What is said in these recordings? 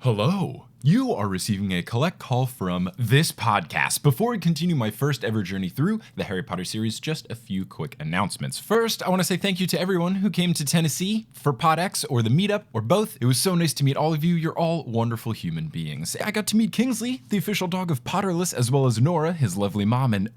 Hello. You are receiving a collect call from this podcast. Before we continue my first ever journey through the Harry Potter series, just a few quick announcements. First, I want to say thank you to everyone who came to Tennessee for PodX or the meetup or both. It was so nice to meet all of you. You're all wonderful human beings. I got to meet Kingsley, the official dog of Potterless, as well as Nora, his lovely mom, and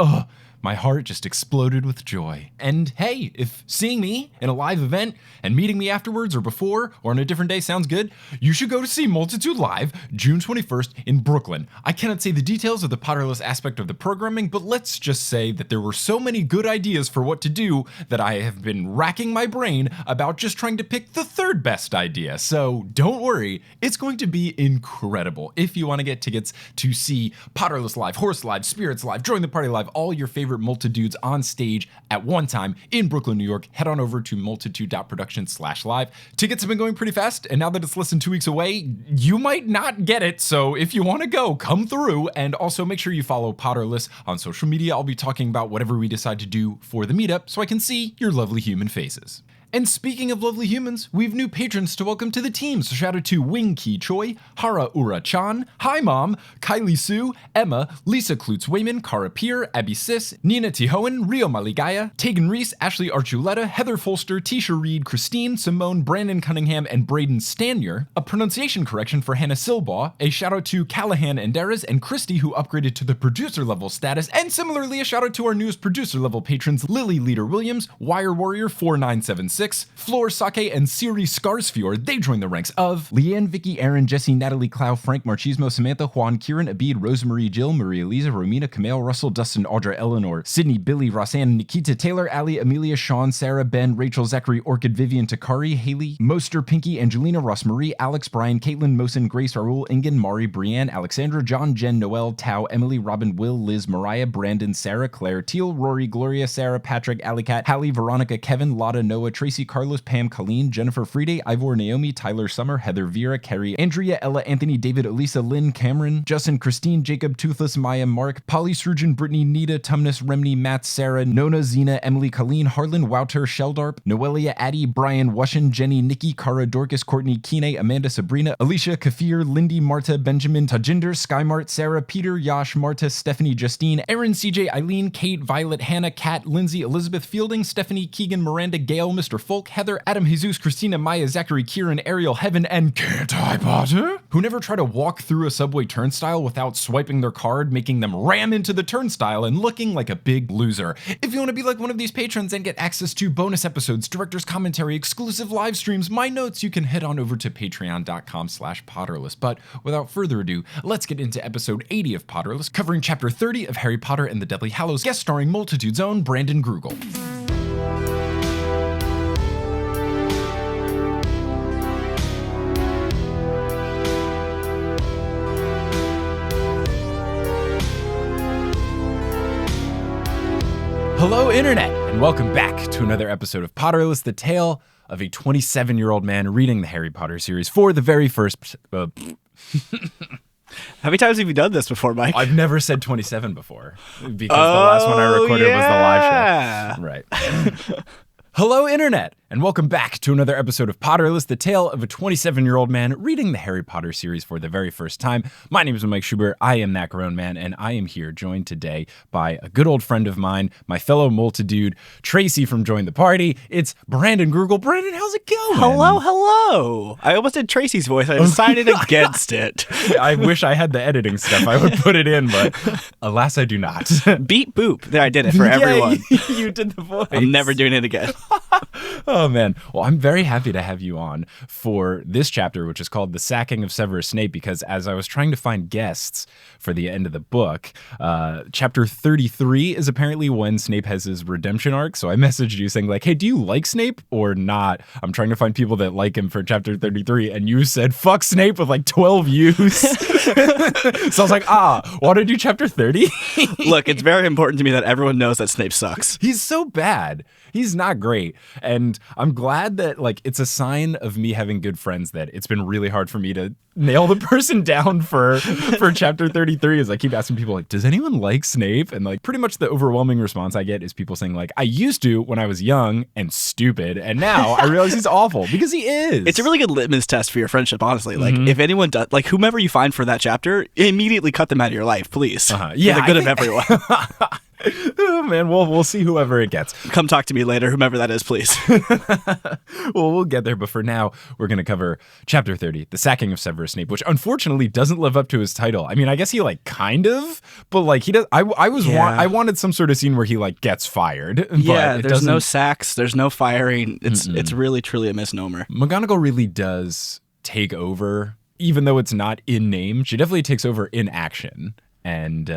my heart just exploded with joy. And hey, if seeing me in a live event and meeting me afterwards or before or on a different day sounds good, you should go to see Multitude live June 21st in Brooklyn. I cannot say the details of the Potterless aspect of the programming, but let's just say that there were so many good ideas for what to do that I have been racking my brain about just trying to pick the third best idea. So don't worry, it's going to be incredible. If you want to get tickets to see Potterless live, Horse live, Spirits live, Join the Party live, all your favorite multitudes on stage at one time in Brooklyn, New York, head on over to multitude.productions/live. Tickets have been going pretty fast, and now that it's less than 2 weeks away, you might not get it. So if you want to go, come through, and also make sure you follow Potterless on social media. I'll be talking about whatever we decide to do for the meetup so I can see your lovely human faces. And speaking of lovely humans, we've new patrons to welcome to the team. So shout out to Wing Ki Choi, Hara Ura Chan, Hi Mom, Kylie Sue, Emma, Lisa Klutz Wayman, Cara Peer, Abby Sis, Nina Tihoen, Rio Maligaya, Tegan Reese, Ashley Archuleta, Heather Folster, Tisha Reed, Christine, Simone, Brandon Cunningham, and Braden Stanier. A pronunciation correction for Hannah Silbaugh. A shout out to Callahan Enderas and Christy, who upgraded to the producer level status. And similarly, a shout out to our newest producer level patrons, Lily Leader Williams, Wire Warrior 4976, Floor Sake, and Siri Scarsfjord. They joined the ranks of Leanne, Vicky, Aaron, Jesse, Natalie, Clow, Frank, Marchismo, Samantha, Juan, Kieran, Abid, Rosemarie, Jill, Maria Lisa, Romina, Camille, Russell, Dustin, Audra, Eleanor, Sydney, Billy, Rosanne, Nikita, Taylor, Ali, Amelia, Sean, Sarah, Ben, Rachel, Zachary, Orchid, Vivian, Takari, Haley, Moster, Pinky, Angelina, Rossmarie, Alex, Brian, Caitlin, Mosin, Grace, Raul, Ingen, Mari, Brianne, Alexandra, John, Jen, Noel, Tao, Emily, Robin, Will, Liz, Mariah, Brandon, Sarah, Claire, Teal, Rory, Gloria, Sarah, Patrick, Alicat, Hallie, Veronica, Kevin, Lotta, Noah, Tracy, Carlos, Pam, Colleen, Jennifer Friede, Ivor, Naomi, Tyler Summer, Heather, Vera, Carrie, Andrea, Ella, Anthony, David, Elisa, Lynn, Cameron, Justin, Christine, Jacob, Toothless, Maya, Mark, Polly, Surgeon, Brittany, Nita, Tumnus, Remney, Matt, Sarah, Nona, Zena, Emily, Colleen, Harlan, Wouter, Sheldarp, Noelia, Addie, Brian, Wushin, Jenny, Nikki, Cara, Dorcas, Courtney, Kine, Amanda, Sabrina, Alicia, Kafir, Lindy, Marta, Benjamin, Tajinder, Skymart, Sarah, Peter, Yash, Marta, Stephanie, Justine, Aaron, CJ, Eileen, Kate, Violet, Hannah, Kat, Lindsay, Elizabeth, Fielding, Stephanie, Keegan, Miranda, Gail, Mr. Folk, Heather, Adam, Jesus, Christina, Maya, Zachary, Kieran, Ariel, Heaven, and Can't I Potter? Who never try to walk through a subway turnstile without swiping their card, making them ram into the turnstile and looking like a big loser. If you want to be like one of these patrons and get access to bonus episodes, director's commentary, exclusive live streams, my notes, you can head on over to patreon.com/Potterless. But without further ado, let's get into episode 80 of Potterless, covering chapter 30 of Harry Potter and the Deathly Hallows, guest starring Multitude's own Brandon Grugle. Hello, Internet, and welcome back to another episode of Potterless, the tale of a 27-year-old man reading the Harry Potter series for the very first... How many times have you done this before, Mike? I've never said 27 before, because the last one I recorded was the live show. Right. Hello, Internet, and welcome back to another episode of Potterless, the tale of a 27-year-old man reading the Harry Potter series for the very first time. My name is Mike Schubert. I am that grown man, and I am here joined today by a good old friend of mine, my fellow multitude, Tracy from Join the Party. It's Brandon Grugle. Brandon, how's it going? Hello. I almost did Tracy's voice. I decided against it. I wish I had the editing stuff. I would put it in, but alas, I do not. Beep boop. There, I did it for everyone. You did the voice. I'm never doing it again. Oh, man. Well, I'm very happy to have you on for this chapter, which is called The Sacking of Severus Snape, because as I was trying to find guests for the end of the book, chapter 33 is apparently when Snape has his redemption arc. So I messaged you saying like, hey, do you like Snape or not? I'm trying to find people that like him for chapter 33. And you said, fuck Snape with like 12 U's. So I was like, want to do chapter 30? Look, it's very important to me that everyone knows that Snape sucks. He's so bad. He's not great. And I'm glad that like it's a sign of me having good friends that it's been really hard for me to nail the person down for chapter 33 as I keep asking people like, does anyone like Snape? And like pretty much the overwhelming response I get is people saying like, I used to when I was young and stupid, and now I realize he's awful because he is. It's a really good litmus test for your friendship, honestly. Like if anyone does, like whomever you find for that chapter, immediately cut them out of your life, please. Yeah, for the good of everyone. Oh man, we'll see whoever it gets. Come talk to me later, whomever that is, please. Well, we'll get there, but for now, we're going to cover chapter 30, the sacking of Severus Snape, which unfortunately doesn't live up to his title. I mean, I guess he like kind of, but like he does. I wanted some sort of scene where he like gets fired. Yeah, but there's no sacks, there's no firing. It's really truly a misnomer. McGonagall really does take over, even though it's not in name. She definitely takes over in action, and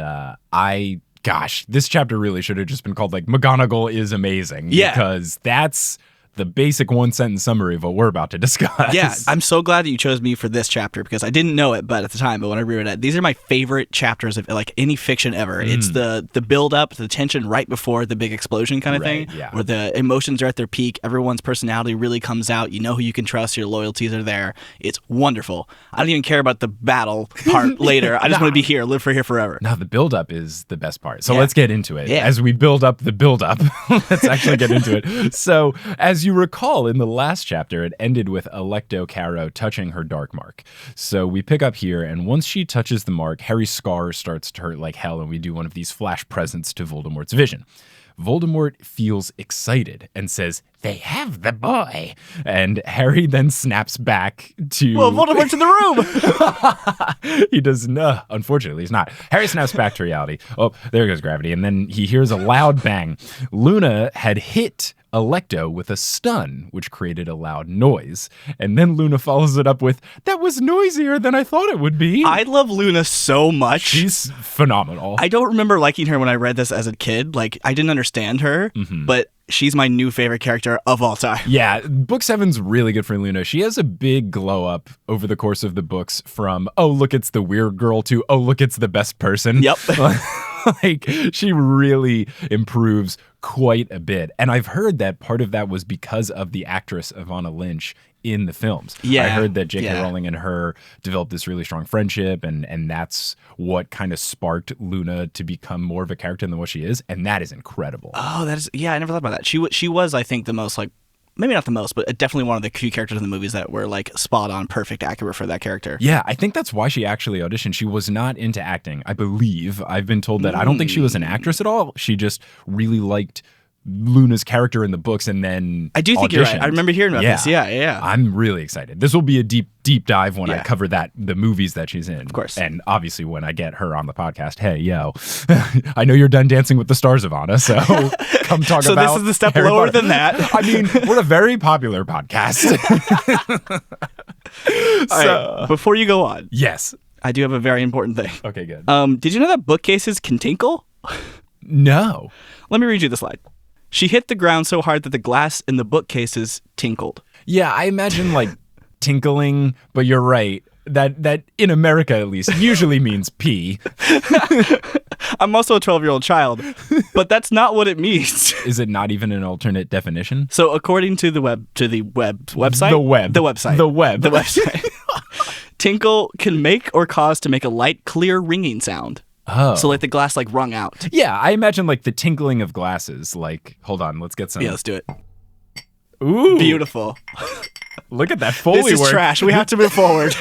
Gosh, this chapter really should have just been called like McGonagall is amazing. Yeah. Because that's the basic one-sentence summary of what we're about to discuss. Yeah, I'm so glad that you chose me for this chapter because I didn't know it, but at the time, when I reread it, these are my favorite chapters of like any fiction ever. It's the build-up, the tension right before the big explosion kind of thing, where the emotions are at their peak, everyone's personality really comes out, you know who you can trust, your loyalties are there. It's wonderful. I don't even care about the battle part later. I just want to be here, live for here forever. Now, the build-up is the best part. So let's get into it. Yeah. As we build up the build-up, let's actually get into it. So, as you recall, in the last chapter, it ended with Alecto Caro touching her dark mark. So we pick up here, and once she touches the mark, Harry's scar starts to hurt like hell, and we do one of these flash presents to Voldemort's vision. Voldemort feels excited and says, "They have the boy." And Harry then snaps back to... Well, Voldemort's in the room! He does not. Unfortunately, he's not. Harry snaps back to reality. Oh, there goes gravity. And then he hears a loud bang. Luna had hit Alecto with a stun, which created a loud noise. And then Luna follows it up with, "That was noisier than I thought it would be." I love Luna so much. She's phenomenal. I don't remember liking her when I read this as a kid. Like, I didn't understand her, but she's my new favorite character of all time. Yeah, book 7's really good for Luna. She has a big glow up over the course of the books from, oh, look, it's the weird girl to, oh, look, it's the best person. Yep. Like, she really improves quite a bit. And I've heard that part of that was because of the actress Ivana Lynch in the films. Yeah. I heard that J.K. Rowling and her developed this really strong friendship, and that's what kind of sparked Luna to become more of a character than what she is, and that is incredible. Oh, that is, I never thought about that. She was, I think, the most, like, maybe not the most, but definitely one of the few characters in the movies that were like spot on, perfect, accurate for that character. Yeah, I think that's why she actually auditioned. She was not into acting, I believe. I've been told that. I don't think she was an actress at all. She just really liked Luna's character in the books and then I do think you're right. I remember hearing about this. Yeah. I'm really excited. This will be a deep dive when I cover the movies that she's in. Of course. And obviously when I get her on the podcast, hey, yo, I know you're done Dancing with the Stars, Ivana, so come talk about So this is the step Harry lower Potter. than that. I mean, we're a very popular podcast. All right, before you go on. Yes. I do have a very important thing. Okay, good. Did you know that bookcases can tinkle? No. Let me read you the slide. She hit the ground so hard that the glass in the bookcases tinkled. Yeah, I imagine like tinkling, but you're right. That in America at least usually means pee. I'm also a 12-year-old child, but that's not what it means. Is it not even an alternate definition? So according to the website, The website. Tinkle can make or cause to make a light, clear ringing sound. Oh. So like the glass like rung out. Yeah, I imagine like the tinkling of glasses. Like, hold on, let's get some. Yeah, let's do it. Ooh. Beautiful. Look at that Foley work. This is trash. We have to move forward.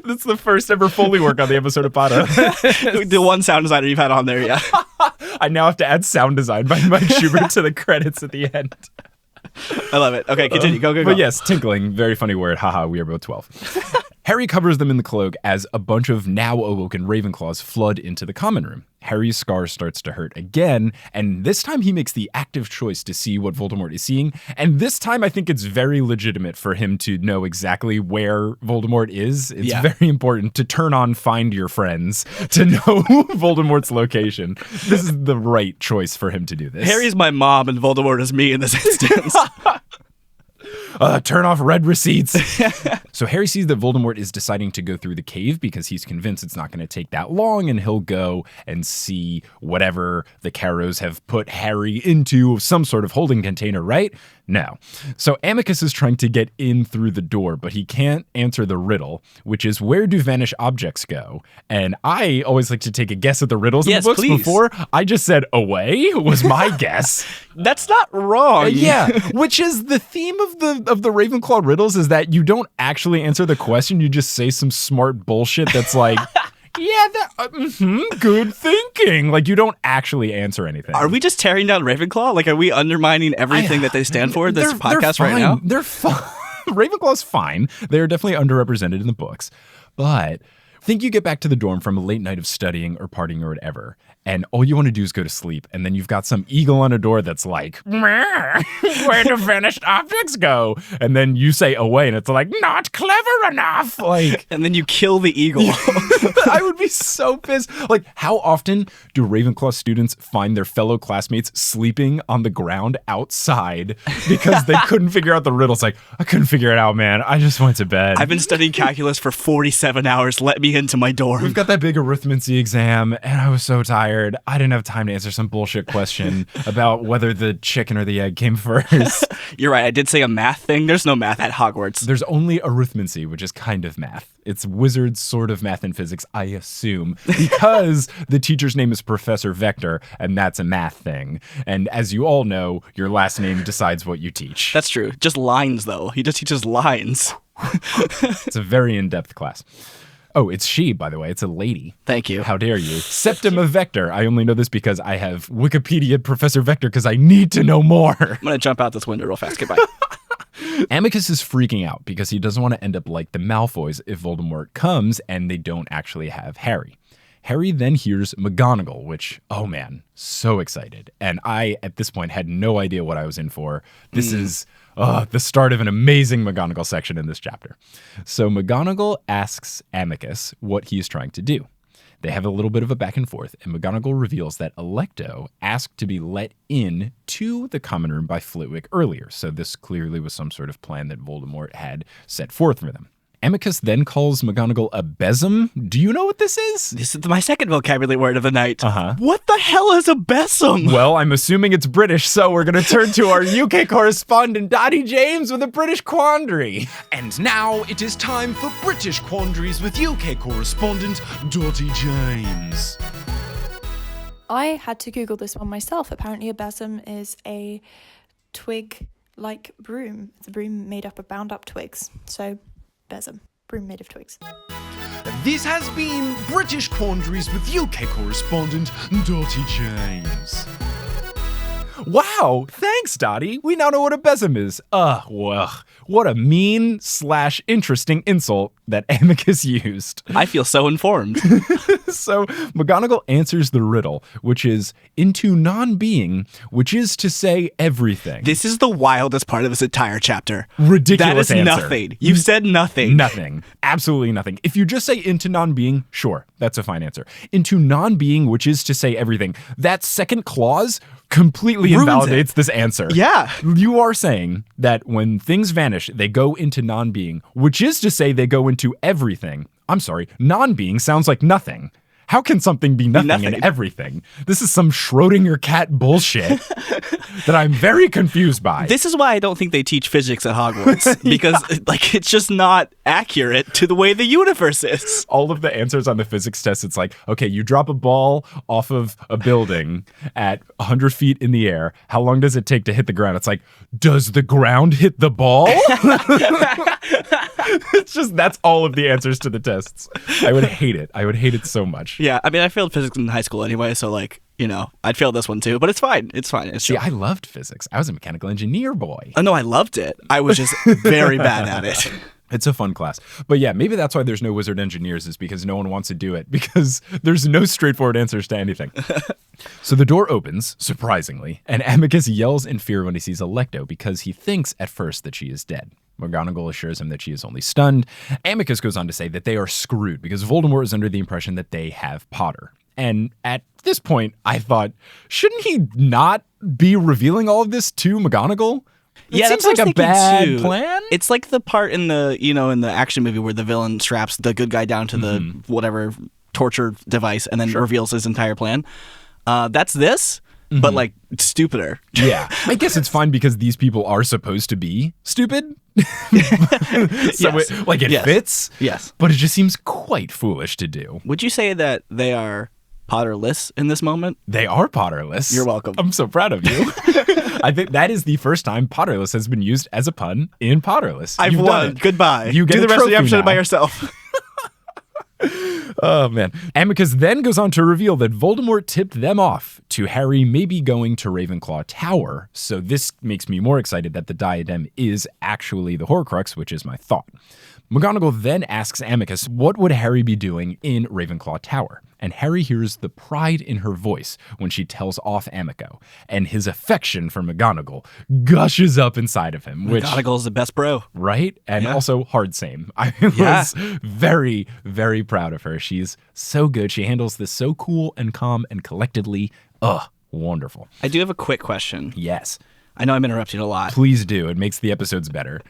That's the first ever Foley work on the episode of Potter. The one sound designer you've had on there, yeah. I now have to add sound design by Mike Schubert to the credits at the end. I love it. Okay, continue. Go. But yes, tinkling, very funny word. Haha, we are both 12. Harry covers them in the cloak as a bunch of now awoken Ravenclaws flood into the common room. Harry's scar starts to hurt again, and this time he makes the active choice to see what Voldemort is seeing, and this time I think it's very legitimate for him to know exactly where Voldemort is. It's very important to turn on Find Your Friends to know Voldemort's location. This is the right choice for him to do this. Harry's my mom and Voldemort is me in this instance. Turn off read receipts. So Harry sees that Voldemort is deciding to go through the cave because he's convinced it's not going to take that long, and he'll go and see whatever the Caros have put Harry into, some sort of holding container, right? No. So Amicus is trying to get in through the door, but he can't answer the riddle, which is, where do vanished objects go? And I always like to take a guess at the riddles in the books. Please. Before. I just said away was my guess. That's not wrong. Yeah, which is the theme of the Ravenclaw riddles, is that you don't actually answer the question. You just say some smart bullshit that's like... Yeah, good thinking. Like, you don't actually answer anything. Are we just tearing down Ravenclaw? Like, are we undermining everything that they stand for in this podcast right now? They're fine. Ravenclaw's fine. They're definitely underrepresented in the books. But think you get back to the dorm from a late night of studying or partying or whatever, and all you want to do is go to sleep, and then you've got some eagle on a door that's like, where do vanished objects go? And then you say away, and it's like, not clever enough. Like, and then you kill the eagle. I would be so pissed. Like, how often do Ravenclaw students find their fellow classmates sleeping on the ground outside because they couldn't figure out the riddle? It's like, I couldn't figure it out, man. I just went to bed. I've been studying calculus for 47 hours. Let me into my dorm. We've got that big arithmancy exam, and I was so tired. I didn't have time to answer some bullshit question about whether the chicken or the egg came first. You're right. I did say a math thing. There's no math at Hogwarts. There's only arithmancy, which is kind of math. It's wizards sort of math and physics, I assume, because the teacher's name is Professor Vector, and that's a math thing. And as you all know, your last name decides what you teach. That's true. Just lines, though. He just teaches lines. It's a very in-depth class. Oh, it's she, by the way. It's a lady. Thank you. How dare you? Septima Vector. I only know this because I have Wikipedia Professor Vector because I need to know more. I'm going to jump out this window real fast. Goodbye. Amicus is freaking out because he doesn't want to end up like the Malfoys if Voldemort comes and they don't actually have Harry. Harry then hears McGonagall, which, oh man, so excited. And I, at this point, had no idea what I was in for. This is the start of an amazing McGonagall section in this chapter. So McGonagall asks Amicus what he's trying to do. They have a little bit of a back and forth, and McGonagall reveals that Alecto asked to be let in to the common room by Flitwick earlier. So this clearly was some sort of plan that Voldemort had set forth for them. Amicus then calls McGonagall a besom. Do you know what this is? This is my second vocabulary word of the night. Uh-huh. What the hell is a besom? Well, I'm assuming it's British, so we're going to turn to our UK correspondent, Dottie James, with a British quandary. And now it is time for British Quandaries with UK correspondent, Dottie James. I had to Google this one myself. Apparently a besom is a twig-like broom. It's a broom made up of bound-up twigs. So... besom, broom made of twigs. This has been British Quandaries with UK correspondent Dottie James. Wow, thanks, Dottie. We now know what a besom is. Well, what a mean/interesting insult that Amicus used. I feel so informed. So McGonagall answers the riddle, which is into non-being, which is to say everything. This is the wildest part of this entire chapter. Ridiculous That is answer. nothing. You said nothing. Nothing. Absolutely nothing. If you just say into non-being, sure, that's a fine answer. Into non-being, which is to say everything. That second clause completely invalidates this answer. Yeah. You are saying that when things vanish, they go into non-being, which is to say they go into everything. I'm sorry, non-being sounds like nothing. How can something be nothing and everything? This is some Schrodinger cat bullshit that I'm very confused by. This is why I don't think they teach physics at Hogwarts, because like it's just not accurate to the way the universe is. All of the answers on the physics test, it's like, okay, you drop a ball off of a building at 100 feet in the air. How long does it take to hit the ground? It's like, does the ground hit the ball? It's just, that's all of the answers to the tests. I would hate it. I would hate it so much. Yeah, I mean, I failed physics in high school anyway, so like, you know, I'd fail this one too, but it's fine. It's fine. It's See, I loved physics. I was a mechanical engineer boy. Oh, no, I loved it. I was just very bad at it. It's a fun class. But yeah, maybe that's why there's no wizard engineers, is because no one wants to do it, because there's no straightforward answers to anything. So the door opens, surprisingly, and Amicus yells in fear when he sees Alecto because he thinks at first that she is dead. McGonagall assures him that she is only stunned. Amicus goes on to say that they are screwed because Voldemort is under the impression that they have Potter. And at this point, I thought, shouldn't he not be revealing all of this to McGonagall? It seems like a bad plan. It's like the part in the, you know, in the action movie where the villain straps the good guy down to the whatever torture device and then reveals his entire plan. That's this. but like stupider. Yeah. I guess it's fine because these people are supposed to be stupid. So Yes. it fits. Yes. But it just seems quite foolish to do. Would you say that they are Potterless in this moment? They are Potterless. You're welcome. I'm so proud of you. I think that is the first time Potterless has been used as a pun in Potterless. I've You've won. done it. Goodbye. You get Do a the rest of the trophy episode now. by yourself. Oh, man. Amicus then goes on to reveal that Voldemort tipped them off to Harry maybe going to Ravenclaw Tower. So this makes me more excited that the diadem is actually the Horcrux, which is my thought. McGonagall then asks Amicus what would Harry be doing in Ravenclaw Tower. And Harry hears the pride in her voice when she tells off Amico. And his affection for McGonagall gushes up inside of him. Which, McGonagall's the best bro. right? And Yeah. also hard same. I was very, very proud of her. She's so good. She handles this so cool and calm and collectedly. Ugh, wonderful. I do have a quick question. Yes. I know I'm interrupting a lot. Please do. It makes the episodes better.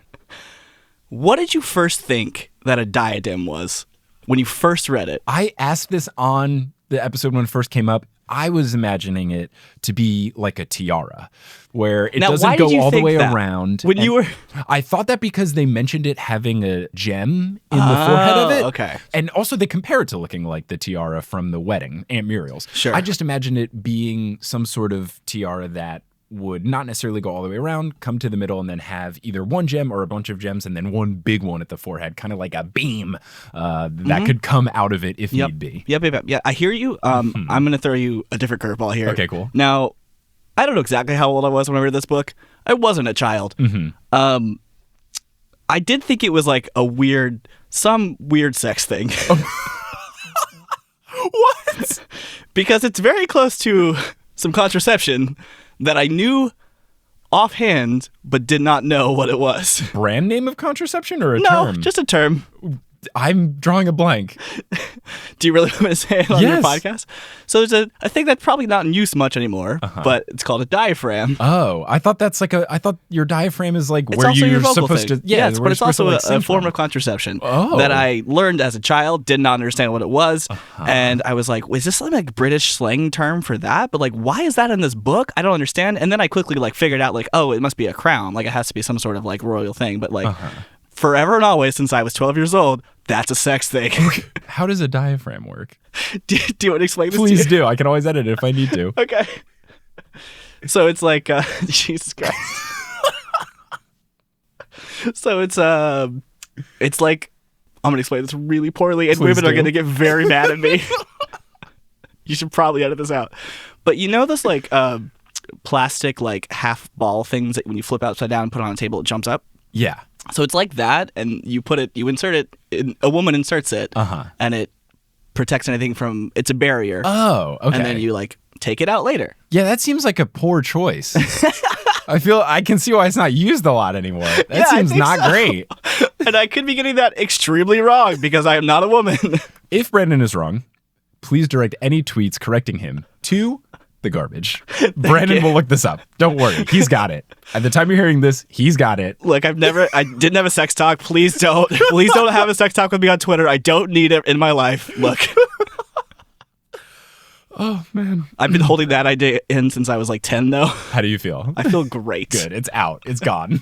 What did you first think that a diadem was when you first read it? I asked this on the episode when it first came up. I was imagining it to be like a tiara, where it Now, why doesn't did go you all the think way that? around. When And you were- I thought that because they mentioned it having a gem in the forehead of it. okay. And also they compare it to looking like the tiara from the wedding, Aunt Muriel's. Sure. I just imagined it being some sort of tiara that would not necessarily go all the way around, come to the middle, and then have either one gem or a bunch of gems, and then one big one at the forehead, kind of like a beam that could come out of it if need be. Yep. Yeah, I hear you. I'm going to throw you a different curveball here. Okay, cool. Now, I don't know exactly how old I was when I read this book. I wasn't a child. I did think it was like some weird sex thing. What? Because it's very close to some contraception that I knew offhand, but did not know what it was. Brand name of contraception or a No, term? just a term. I'm drawing a blank. Do you really want me to say it on your Yes. podcast? So there's a thing that's probably not in use much anymore, but it's called a diaphragm. Oh, I thought that's like I thought your diaphragm is like It's where also you're your vocal supposed thing. to. Yeah, yes, where but you're it's supposed to, also like, sing a form from. of contraception Oh. that I learned as a child, did not understand what it was. And I was like, is this some like British slang term for that? But like, why is that in this book? I don't understand. And then I quickly like figured out like, oh, it must be a crown. Like it has to be some sort of like royal thing. But like forever and always since I was 12 years old, that's a sex thing. How does a diaphragm work? do you want to explain this Please to you? do. I can always edit it if I need to. Okay. So it's like Jesus Christ. So it's like I'm gonna explain this really poorly, and Please women are do. gonna get very mad at me. You should probably edit this out. But you know this like plastic like half ball things that when you flip upside down and put it on a table, it jumps up. Yeah. So it's like that, and you insert it. A woman inserts it, and it protects anything from. It's a barrier. Oh, okay. And then you like take it out later. Yeah, that seems like a poor choice. I can see why it's not used a lot anymore. That Yeah, I seems think not so. great. And I could be getting that extremely wrong because I am not a woman. If Brandon is wrong, please direct any tweets correcting him to the garbage. Brandon will look this up. Don't worry. He's got it. At the time you're hearing this, he's got it. Look, I didn't have a sex talk. Please don't have a sex talk with me on Twitter. I don't need it in my life. Look. Oh, man. I've been holding that idea in since I was like 10, though. How do you feel? I feel great. Good. It's out. It's gone.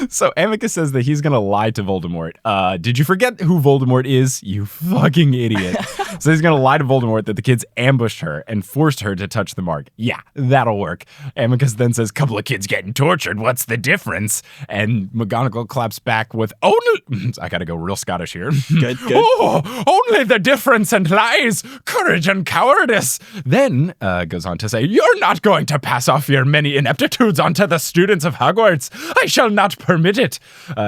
So Amicus says that he's going to lie to Voldemort. Did you forget who Voldemort is? You fucking idiot. So he's going to lie to Voldemort that the kids ambushed her and forced her to touch the mark. Yeah, that'll work. Amicus then says, couple of kids getting tortured. What's the difference? And McGonagall claps back with, only... I got to go real Scottish here. Good. Oh, only the difference and lies, courage and cowardice. Then goes on to say, you're not going to pass off your many ineptitudes onto the students of Hogwarts. I shall not permit it.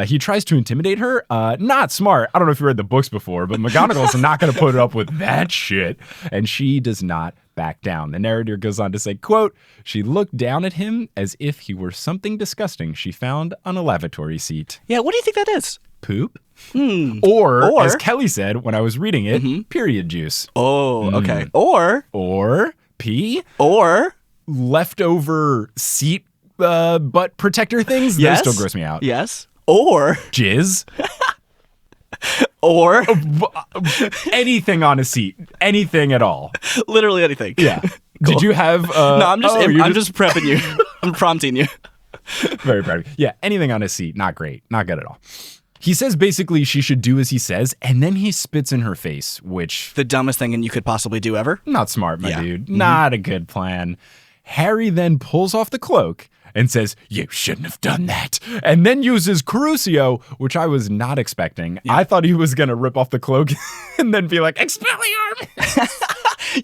He tries to intimidate her. Not smart. I don't know if you read the books before, but McGonagall's not going to put up with that shit. And she does not back down. The narrator goes on to say, quote, she looked down at him as if he were something disgusting she found on a lavatory seat. Yeah, what do you think that is? Poop? Or, as Kelly said when I was reading it, period juice. Oh, okay. Or pee. Or Leftover seat butt protector things. yes. Those still gross me out. Yes. Or Jizz. or Anything on a seat. Anything at all. literally anything. Yeah. Did you have... No, I'm just prepping you. I'm prompting you. Very proud of you. Yeah, anything on his seat, not great. Not good at all. He says basically she should do as he says, and then he spits in her face, which... The dumbest thing you could possibly do ever. Not smart, my dude. Not a good plan. Harry then pulls off the cloak and says, "You shouldn't have done that," and then uses Crucio, which I was not expecting. Yeah. I thought he was going to rip off the cloak and then be like, "Expelliarmus!"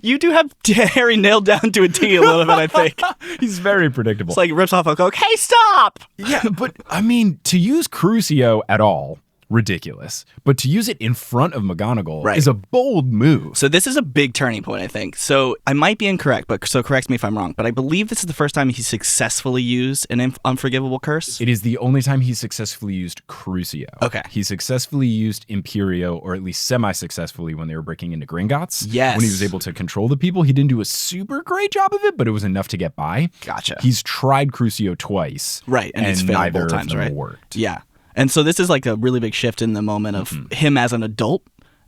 You do have Harry nailed down to a T a little bit, I think. He's very predictable. It's like rips off a cloak. Hey, stop! Yeah, but I mean, to use Crucio at all, ridiculous. But to use it in front of McGonagall is a bold move. So this is a big turning point, I think. So I might be incorrect, but so correct me if I'm wrong. But I believe this is the first time he's successfully used an Unforgivable curse. It is the only time he's successfully used Crucio. Okay. He successfully used Imperio, or at least semi-successfully when they were breaking into Gringotts. Yes. When he was able to control the people. He didn't do a super great job of it, but it was enough to get by. Gotcha. He's tried Crucio twice. Right, and it's failed neither both times, of them right? worked. Yeah. And so this is like a really big shift in the moment of him as an adult,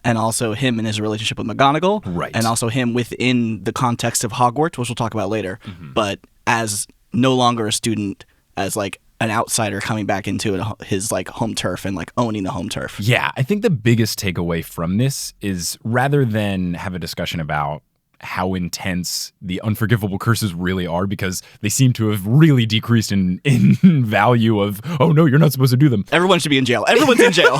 and also him in his relationship with McGonagall. Right. And also him within the context of Hogwarts, which we'll talk about later. But as no longer a student, as like an outsider coming back into his like home turf and like owning the home turf. Yeah, I think the biggest takeaway from this is rather than have a discussion about how intense the Unforgivable curses really are, because they seem to have really decreased in value of, oh no, you're not supposed to do them. Everyone should be in jail. Everyone's in jail.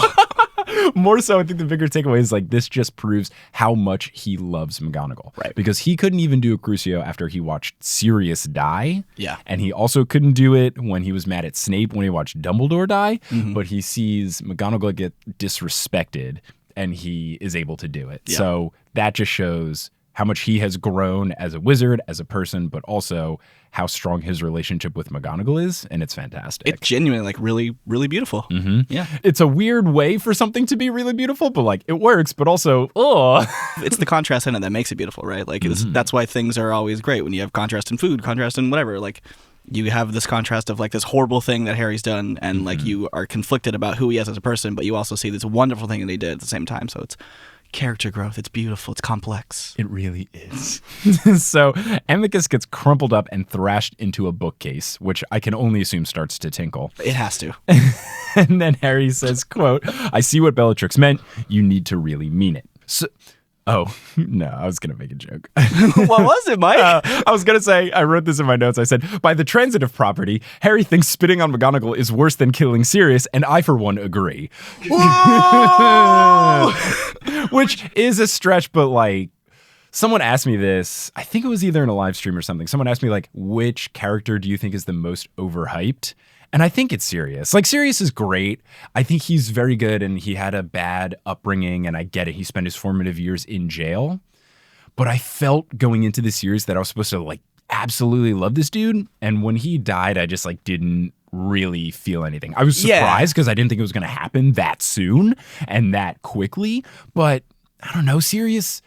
More so, I think the bigger takeaway is like this just proves how much he loves McGonagall. Right. Because he couldn't even do a Crucio after he watched Sirius die. Yeah. And he also couldn't do it when he was mad at Snape when he watched Dumbledore die. But he sees McGonagall get disrespected and he is able to do it. Yeah. So that just shows how much he has grown as a wizard, as a person, but also how strong his relationship with McGonagall is, and it's fantastic. It's genuinely like really, really beautiful. Yeah. It's a weird way for something to be really beautiful, but like it works, but also, It's the contrast in it that makes it beautiful, right? Like that's why things are always great when you have contrast in food, contrast in whatever. Like you have this contrast of like this horrible thing that Harry's done, and like you are conflicted about who he is as a person, but you also see this wonderful thing that he did at the same time. So it's character growth. It's beautiful. It's complex. It really is. So Amicus gets crumpled up and thrashed into a bookcase, which I can only assume starts to tinkle. It has to. And then Harry says, quote, "I see what Bellatrix meant. You need to really mean it." So, oh, no, I was going to make a joke. What was it, Mike? I was going to say, I wrote this in my notes. I said, by the transitive property, Harry thinks spitting on McGonagall is worse than killing Sirius, and I, for one, agree. Whoa! Which is a stretch, but like, someone asked me this, I think it was either in a live stream or something. Someone asked me, like, which character do you think is the most overhyped? And I think it's Sirius. Like, Sirius is great. I think he's very good, and he had a bad upbringing, and I get it. He spent his formative years in jail. But I felt going into the series that I was supposed to, like, absolutely love this dude. And when he died, I just, like, didn't really feel anything. I was surprised because I didn't think it was going to happen that soon and that quickly. But I don't know, Sirius,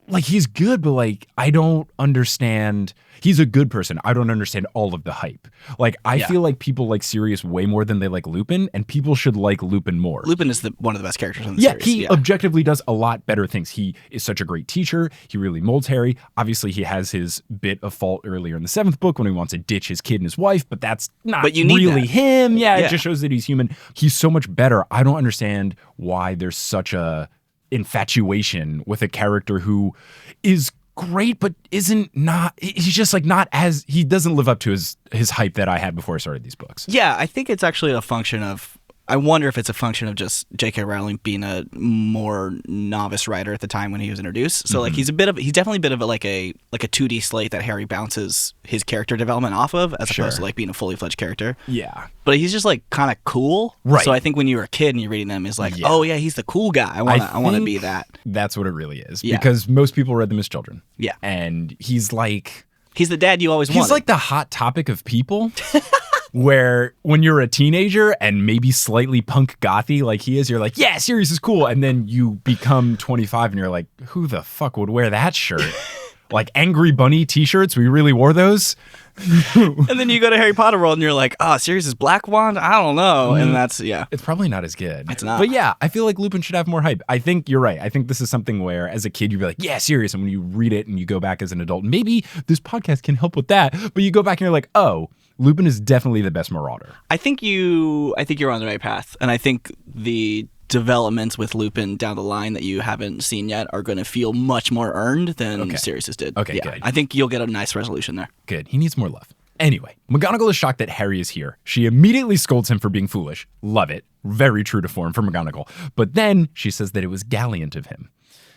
like, he's good, but like, I don't understand. He's a good person. I don't understand all of the hype. Like, I feel like people like Sirius way more than they like Lupin, and people should like Lupin more. Lupin is one of the best characters in the series. He objectively does a lot better things. He is such a great teacher. He really molds Harry. Obviously, he has his bit of fault earlier in the 7th book when he wants to ditch his kid and his wife, but that's not really him. Yeah, it just shows that he's human. He's so much better. I don't understand why there's such a infatuation with a character who is great, but he's just like not as, he doesn't live up to his hype that I had before I started these books. Yeah, I think it's actually a function of, I wonder if it's a function of just J.K. Rowling being a more novice writer at the time when he was introduced. So like he's definitely a bit of a 2D slate that Harry bounces his character development off of, as opposed to like being a fully fledged character. Yeah. But he's just like kind of cool. Right. So I think when you were a kid and you're reading them, it's like, oh yeah, he's the cool guy. I want to be that. That's what it really is. Yeah. Because most people read them as children. Yeah. And he's like, he's the dad you always wanted. He's like the hot topic of people. Where when you're a teenager and maybe slightly punk gothy like he is, you're like, yeah, Sirius is cool. And then you become 25 and you're like, who the fuck would wear that shirt? Like Angry Bunny t-shirts, we really wore those. And then you go to Harry Potter World and you're like, Sirius's black wand? I don't know. And that's, It's probably not as good. It's not. But yeah, I feel like Lupin should have more hype. I think you're right. I think this is something where as a kid, you'd be like, yeah, Sirius. And when you read it and you go back as an adult, maybe this podcast can help with that. But you go back and you're like, oh, Lupin is definitely the best Marauder. I think you're on the right path. And I think the developments with Lupin down the line that you haven't seen yet are going to feel much more earned than Sirius's did. Okay, good. I think you'll get a nice resolution there. Good. He needs more love. Anyway, McGonagall is shocked that Harry is here. She immediately scolds him for being foolish. Love it. Very true to form for McGonagall. But then she says that it was gallant of him.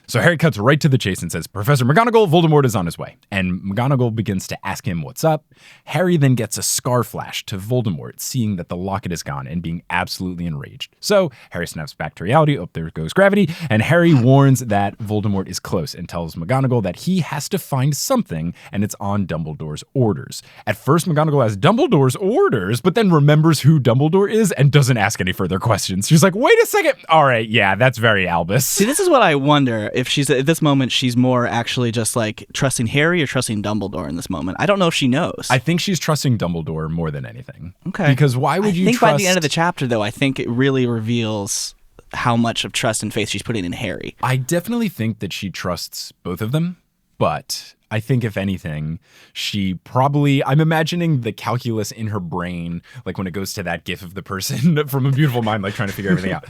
So Harry cuts right to the chase and says, Professor McGonagall, Voldemort is on his way. And McGonagall begins to ask him what's up. Harry then gets a scar flash to Voldemort, seeing that the locket is gone and being absolutely enraged. So Harry snaps back to reality. Oh, there goes gravity. And Harry warns that Voldemort is close and tells McGonagall that he has to find something, and it's on Dumbledore's orders. At first, McGonagall has Dumbledore's orders, but then remembers who Dumbledore is and doesn't ask any further questions. She's like, wait a second. All right, yeah, that's very Albus. See, this is what I wonder. If she's at this moment, she's more actually just like trusting Harry or trusting Dumbledore in this moment. I don't know if she knows. I think she's trusting Dumbledore more than anything. Okay. Because why would you trust... I think by the end of the chapter, though, I think it really reveals how much of trust and faith she's putting in Harry. I definitely think that she trusts both of them, but I think if anything, she probably... I'm imagining the calculus in her brain, like when it goes to that gif of the person from A Beautiful Mind, like trying to figure everything out.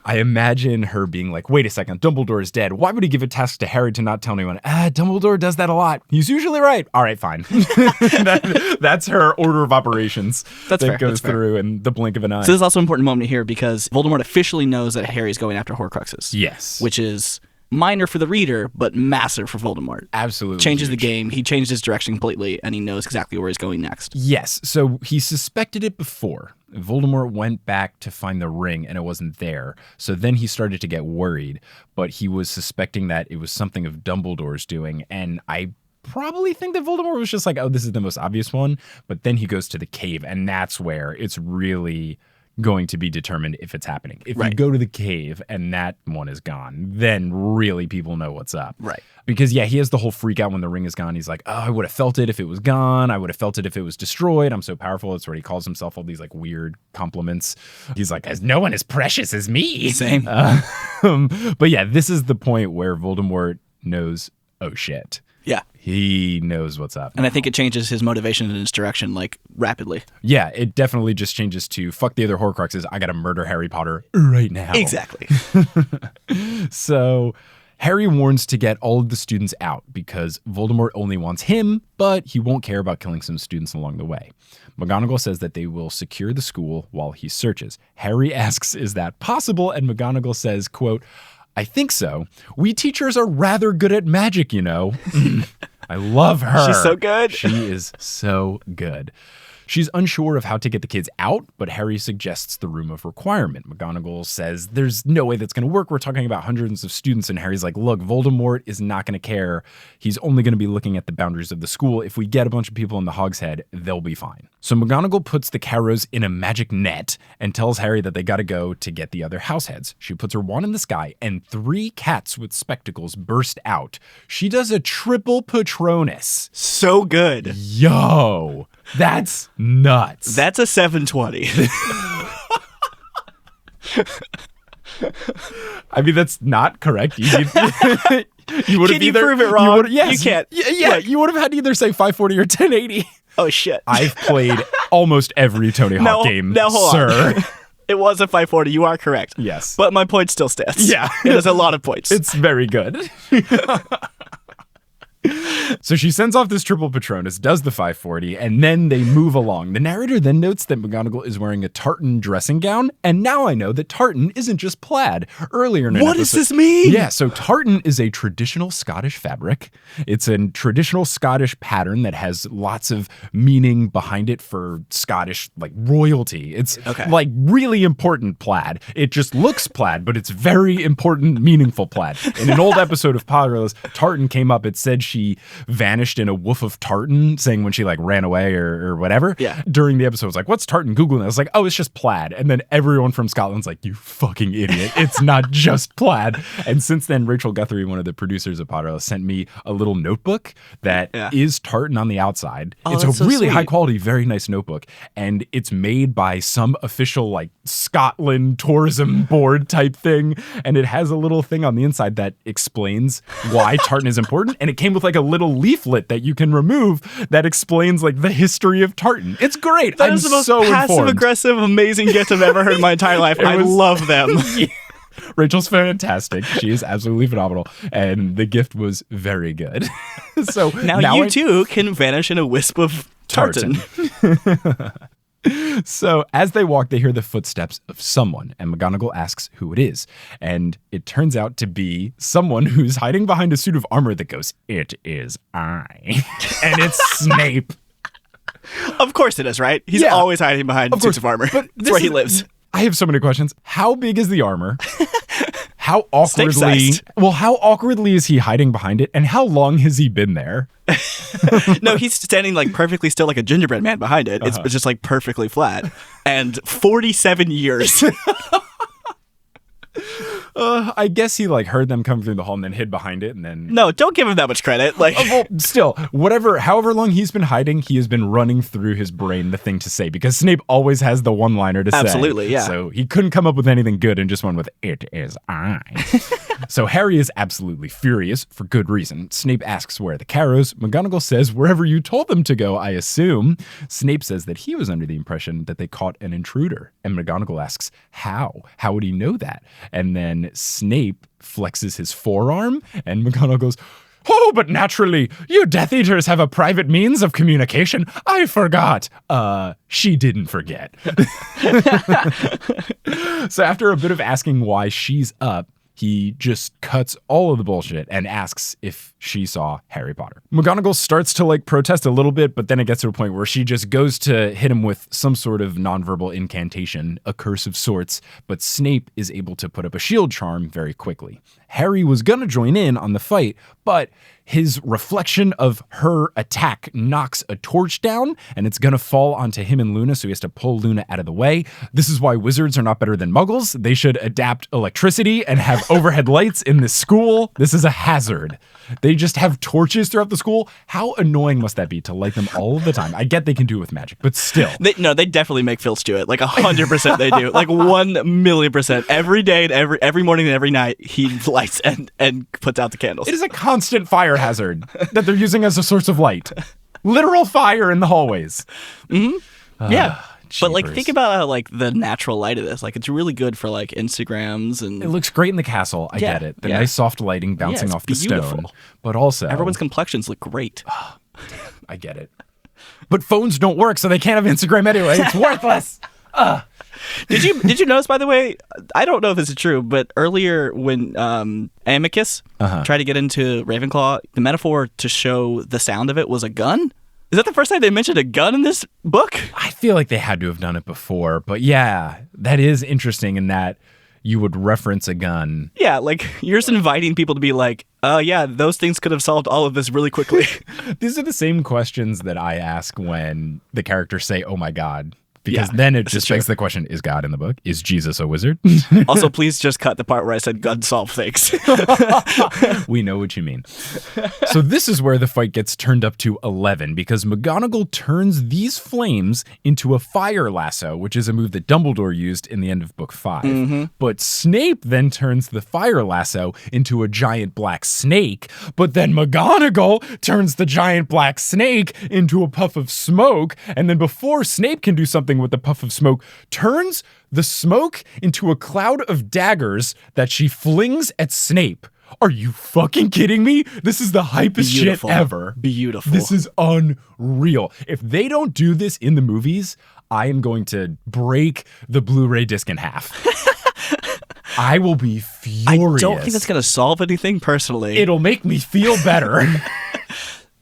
I imagine her being like, wait a second, Dumbledore is dead. Why would he give a task to Harry to not tell anyone? Dumbledore does that a lot. He's usually right. All right, fine. That's her order of operations. That's fair. That goes through in the blink of an eye. So this is also an important moment here because Voldemort officially knows that Harry's going after Horcruxes. Yes. Which is minor for the reader, but massive for Voldemort. Absolutely. Changes huge. the game. He changed his direction completely, and he knows exactly where he's going next. Yes. So he suspected it before. Voldemort went back to find the ring, and it wasn't there. So then he started to get worried, but he was suspecting that it was something of Dumbledore's doing, and I probably think that Voldemort was just like, oh, this is the most obvious one. But then he goes to the cave, and that's where it's really going to be determined if it's happening. If you go to the cave and that one is gone, then really people know what's up. Right. Because, yeah, he has the whole freak out when the ring is gone. He's like, oh, I would have felt it if it was gone. I would have felt it if it was destroyed. I'm so powerful. That's where he calls himself all these like weird compliments. He's like, as no one as precious as me. Same. But yeah, this is the point where Voldemort knows, oh shit. Yeah. He knows what's up. And I think it changes his motivation and his direction, like, rapidly. Yeah, it definitely just changes to, fuck the other Horcruxes, I gotta murder Harry Potter right now. Exactly. So Harry warns to get all of the students out because Voldemort only wants him, but he won't care about killing some students along the way. McGonagall says that they will secure the school while he searches. Harry asks, is that possible? And McGonagall says, quote, I think so. We teachers are rather good at magic, you know. I love her. She's so good. She is so good. She's unsure of how to get the kids out, but Harry suggests the room of requirement. McGonagall says there's no way that's going to work. We're talking about hundreds of students. And Harry's like, look, Voldemort is not going to care. He's only going to be looking at the boundaries of the school. If we get a bunch of people in the Hogshead, they'll be fine. So McGonagall puts the Carrows in a magic net and tells Harry that they got to go to get the other househeads. She puts her wand in the sky and 3 cats with spectacles burst out. She does a triple Patronus. So good. Yo, that's nuts. That's a 720. I mean, that's not correct. You would Can you prove it wrong? Yes, you can't. Yeah, you would have had to either say 540 or 1080. Oh, shit. I've played almost every Tony Hawk game, now hold sir. On. It was a 540. You are correct. Yes. But my point still stands. Yeah. It is a lot of points. It's very good. So she sends off this triple Patronus, does the 540, and then they move along. The narrator then notes that McGonagall is wearing a tartan dressing gown, and now I know that tartan isn't just plaid. Earlier in an What episode, does this mean? Yeah, so tartan is a traditional Scottish fabric. It's a traditional Scottish pattern that has lots of meaning behind it for Scottish, like, royalty. It's like really important plaid. It just looks plaid, but it's very important, meaningful plaid. In an old episode of Potterless, tartan came up. It said she she vanished in a woof of tartan, saying when she like ran away or whatever. Yeah. During the episode, I was like, what's tartan? Googling it. I was like, oh, it's just plaid. And then everyone from Scotland's like, you fucking idiot. It's not just plaid. And since then, Rachel Guthrie, one of the producers of Potterless, sent me a little notebook that is tartan on the outside. Oh, it's a so really sweet. high quality, very nice notebook. And it's made by some official like Scotland tourism board type thing. And it has a little thing on the inside that explains why tartan is important. And it came with like a little leaflet that you can remove that explains like the history of tartan. It's great. That I'm is the most so passive informed. aggressive, amazing gift I've ever heard in my entire life. I love them. Rachel's fantastic. She is absolutely phenomenal. And the gift was very good. So now you too can vanish in a wisp of tartan. So as they walk, they hear the footsteps of someone, and McGonagall asks who it is. And it turns out to be someone who's hiding behind a suit of armor that goes, "It is I." And it's Snape. Of course it is, right? He's always hiding behind suits of armor. But That's where he lives. I have so many questions. How big is the armor? How awkwardly Snape-sized. how awkwardly is he hiding behind it? And how long has he been there? No, he's standing like perfectly still like a gingerbread man behind it. It's just like perfectly flat. And 47 years. I guess he like heard them come through the hall and then hid behind it and then... No, don't give him that much credit. Like, Well, still, however long he's been hiding, he has been running through his brain the thing to say because Snape always has the one-liner to say. Absolutely, yeah. So he couldn't come up with anything good and just went with, "It is I." So Harry is absolutely furious for good reason. Snape asks where are the Carrows. McGonagall says, "Wherever you told them to go, I assume." Snape says that he was under the impression that they caught an intruder. And McGonagall asks, how? How would he know that? And then Snape flexes his forearm, and McGonagall goes, "Oh, but naturally, you Death Eaters have a private means of communication. I forgot." She didn't forget. So after a bit of asking why she's up, he just cuts all of the bullshit and asks if she saw Harry Potter. McGonagall starts to like protest a little bit, but then it gets to a point where she just goes to hit him with some sort of nonverbal incantation, a curse of sorts, but Snape is able to put up a shield charm very quickly. Harry was gonna join in on the fight, but his reflection of her attack knocks a torch down, and it's gonna fall onto him and Luna, so he has to pull Luna out of the way. This is why wizards are not better than muggles. They should adapt electricity and have overhead lights in this school. This is a hazard. They just have torches throughout the school. How annoying must that be to light them all of the time? I get they can do it with magic, but still. They definitely make Filch do it. Like 100% they do. Like 1,000,000%. Every day and every morning and every night, he lights and puts out the candles. It is a constant fire hazard that they're using as a source of light. Literal fire in the hallways. Mm-hmm. Yeah. But like, Jeepers. think about how like the natural light of this. Like, it's really good for like Instagrams and It looks great in the castle. I get it. The nice soft lighting bouncing it's off the stone. beautiful. But also, everyone's complexions look great. I get it. But phones don't work, so they can't have Instagram anyway. It's worthless. Did you notice, by the way? I don't know if this is true, but earlier when Amicus tried to get into Ravenclaw, the metaphor to show the sound of it was a gun. Is that the first time they mentioned a gun in this book? I feel like they had to have done it before, but yeah, that is interesting in that you would reference a gun. Yeah, like you're just inviting people to be like, yeah, those things could have solved all of this really quickly. These are the same questions that I ask when the characters say, "Oh my God." Because then it just begs the question, is God in the book? Is Jesus a wizard? Also, please just cut the part where I said gun solve things. We know what you mean. So this is where the fight gets turned up to 11 because McGonagall turns these flames into a fire lasso, which is a move that Dumbledore used in the end of book 5. Mm-hmm. But Snape then turns the fire lasso into a giant black snake, but then McGonagall turns the giant black snake into a puff of smoke, and then before Snape can do something with the puff of smoke, turns the smoke into a cloud of daggers that she flings at Snape. Are you fucking kidding me? This is the hypest shit ever. Beautiful. This is unreal. If they don't do this in the movies, I am going to break the Blu-ray disc in half. I will be furious. I don't think that's going to solve anything personally. It'll make me feel better.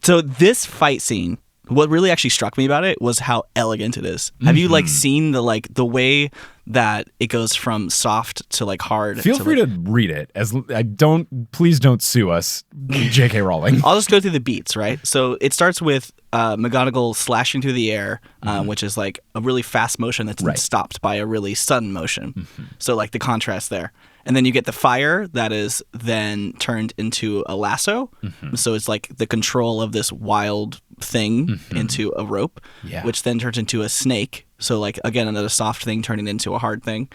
So this fight scene What really actually struck me about it was how elegant it is. Have you like seen the way that it goes from soft to like hard? Feel free to read it. Please don't sue us, J.K. Rowling. I'll just go through the beats, right? So it starts with McGonagall slashing through the air, which is like a really fast motion that's stopped by a really sudden motion. So like the contrast there. And then you get the fire that is then turned into a lasso. So it's like the control of this wild thing into a rope, which then turns into a snake. So like, again, another soft thing turning into a hard thing.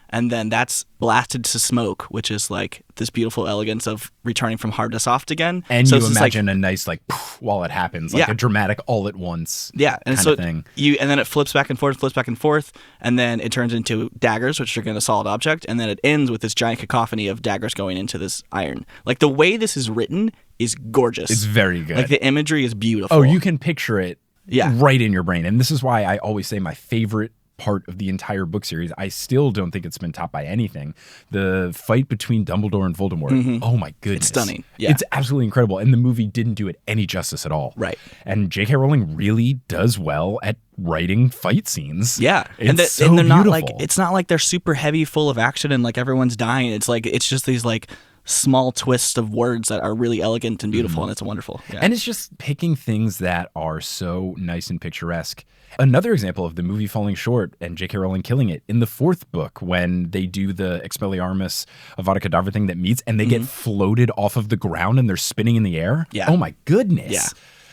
And then that's blasted to smoke, which is like this beautiful elegance of returning from hard to soft again. And so you imagine a nice like poof, while it happens, like a dramatic all at once and kind so of thing. And then it flips back and forth, and then it turns into daggers, which are again a solid object, and then it ends with this giant cacophony of daggers going into this iron. Like the way this is written is gorgeous. It's very good. Like the imagery is beautiful. Oh, you can picture it right in your brain. And this is why I always say my favorite part of the entire book series, I still don't think it's been topped by anything. The fight between Dumbledore and Voldemort. Oh my goodness. It's stunning. Yeah. It's absolutely incredible. And the movie didn't do it any justice at all. Right. And J.K. Rowling really does well at writing fight scenes. Yeah. And they're beautiful. Not like, it's not like they're super heavy, full of action and like everyone's dying. It's like, it's just these like small twists of words that are really elegant and beautiful, and it's wonderful. Yeah. And it's just picking things that are so nice and picturesque. Another example of the movie falling short and J.K. Rowling killing it in the fourth book when they do the Expelliarmus Avada Kedavra thing that meets and they get floated off of the ground and they're spinning in the air. Yeah. Oh my goodness. Yeah.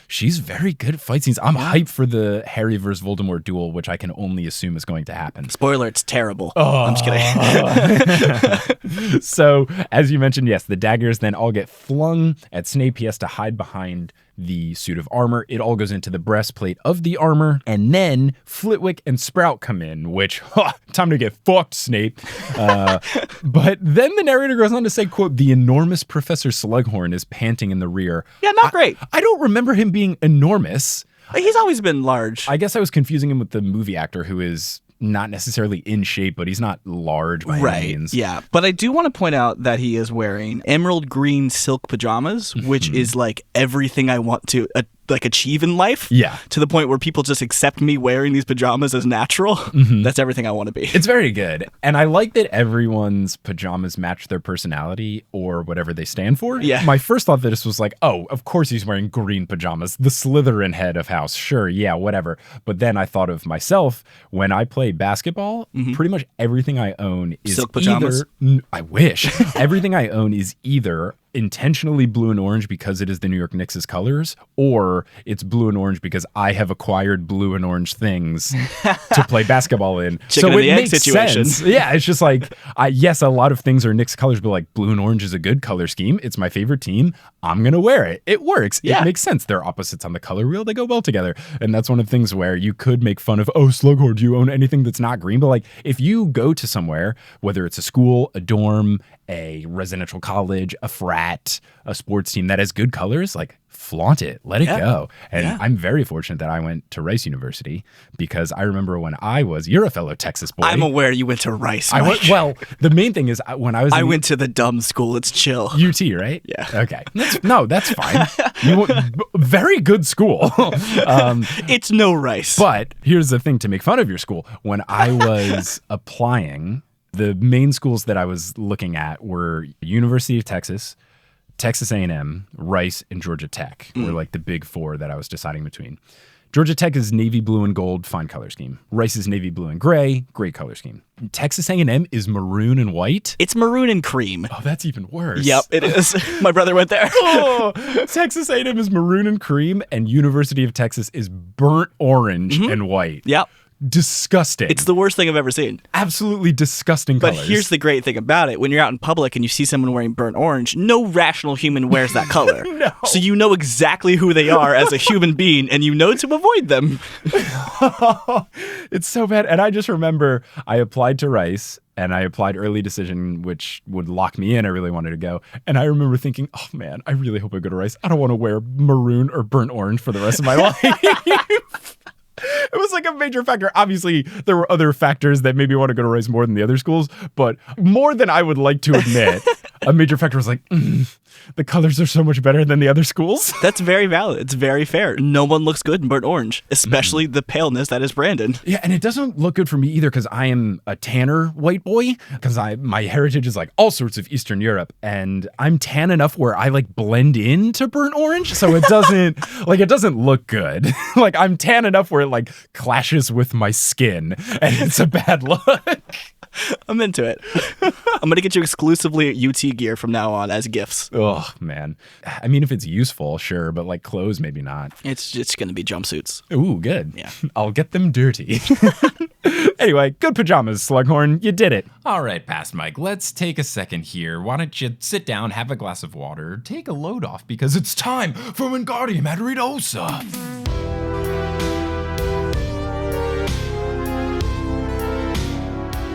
She's very good at fight scenes. I'm hyped for the Harry versus Voldemort duel, which I can only assume is going to happen. Spoiler, it's terrible. I'm just kidding. So, as you mentioned, yes, the daggers then all get flung at Snape. He has to hide behind the suit of armor. It all goes into the breastplate of the armor. And then Flitwick and Sprout come in, which, time to get fucked, Snape. But then the narrator goes on to say, quote, the enormous Professor Slughorn is panting in the rear. Yeah, not great. I don't remember him being enormous. He's always been large. I guess I was confusing him with the movie actor who is not necessarily in shape, but he's not large by any means. Yeah, but I do want to point out that he is wearing emerald green silk pajamas, which is like everything I want to like achieve in life. Yeah. To the point where people just accept me wearing these pajamas as natural. That's everything I want to be. It's very good. And I like that everyone's pajamas match their personality or whatever they stand for. Yeah. My first thought that this was like, oh, of course he's wearing green pajamas. The Slytherin head of house. Sure, yeah, whatever. But then I thought of myself when I play basketball, pretty much everything I own is silk pajamas. I wish. Everything I own is either intentionally blue and orange because it is the New York Knicks' colors, or it's blue and orange because I have acquired blue and orange things to play basketball in. Chicken so and it the egg makes situation. sense. Yeah, it's just like, yes, a lot of things are Knicks colors, but like blue and orange is a good color scheme. It's my favorite team. I'm going to wear it. It works. Yeah. It makes sense. They're opposites on the color wheel. They go well together. And that's one of the things where you could make fun of, oh, Slughorn, do you own anything that's not green? But like, if you go to somewhere, whether it's a school, a dorm, a residential college, a frat, a sports team that has good colors, like flaunt it, let it go. And I'm very fortunate that I went to Rice University because I remember when you're a fellow Texas boy. I'm aware you went to Rice. Well, the main thing is when I went to the dumb school. It's chill. UT, right? Yeah. Okay. That's fine. Very good school. It's no Rice. But here's the thing to make fun of your school. When I was applying, the main schools that I was looking at were University of Texas, Texas A&M, Rice, and Georgia Tech were like the big four that I was deciding between. Georgia Tech is navy blue and gold, fine color scheme. Rice is navy blue and gray, great color scheme. Texas A&M is maroon and white. It's maroon and cream. Oh, that's even worse. Yep, it is. My brother went there. Texas A&M is maroon and cream, and University of Texas is burnt orange and white. Yep. Disgusting. It's the worst thing I've ever seen. Absolutely disgusting colors. But here's the great thing about it. When you're out in public and you see someone wearing burnt orange, no rational human wears that color. No. So you know exactly who they are as a human being, and you know to avoid them. It's so bad. And I just remember I applied to Rice, and I applied early decision, which would lock me in. I really wanted to go. And I remember thinking, oh man, I really hope I go to Rice. I don't want to wear maroon or burnt orange for the rest of my life. It was like a major factor. Obviously, there were other factors that made me want to go to Rice more than the other schools, but more than I would like to admit, a major factor was like, the colors are so much better than the other schools. That's very valid. It's very fair. No one looks good in burnt orange, especially the paleness that is Brandon. Yeah, and it doesn't look good for me either because I am a tanner white boy because my heritage is like all sorts of Eastern Europe, and I'm tan enough where I like blend into burnt orange, so it doesn't it doesn't look good. Like I'm tan enough where it like clashes with my skin, and it's a bad look. I'm into it. I'm going to get you exclusively UT gear from now on as gifts. Oh, man. I mean, if it's useful, sure, but like clothes, maybe not. It's going to be jumpsuits. Ooh, good. Yeah. I'll get them dirty. Anyway, good pajamas, Slughorn. You did it. All right, Past Mike, let's take a second here. Why don't you sit down, have a glass of water, take a load off, because it's time for Wingardium Adridosa.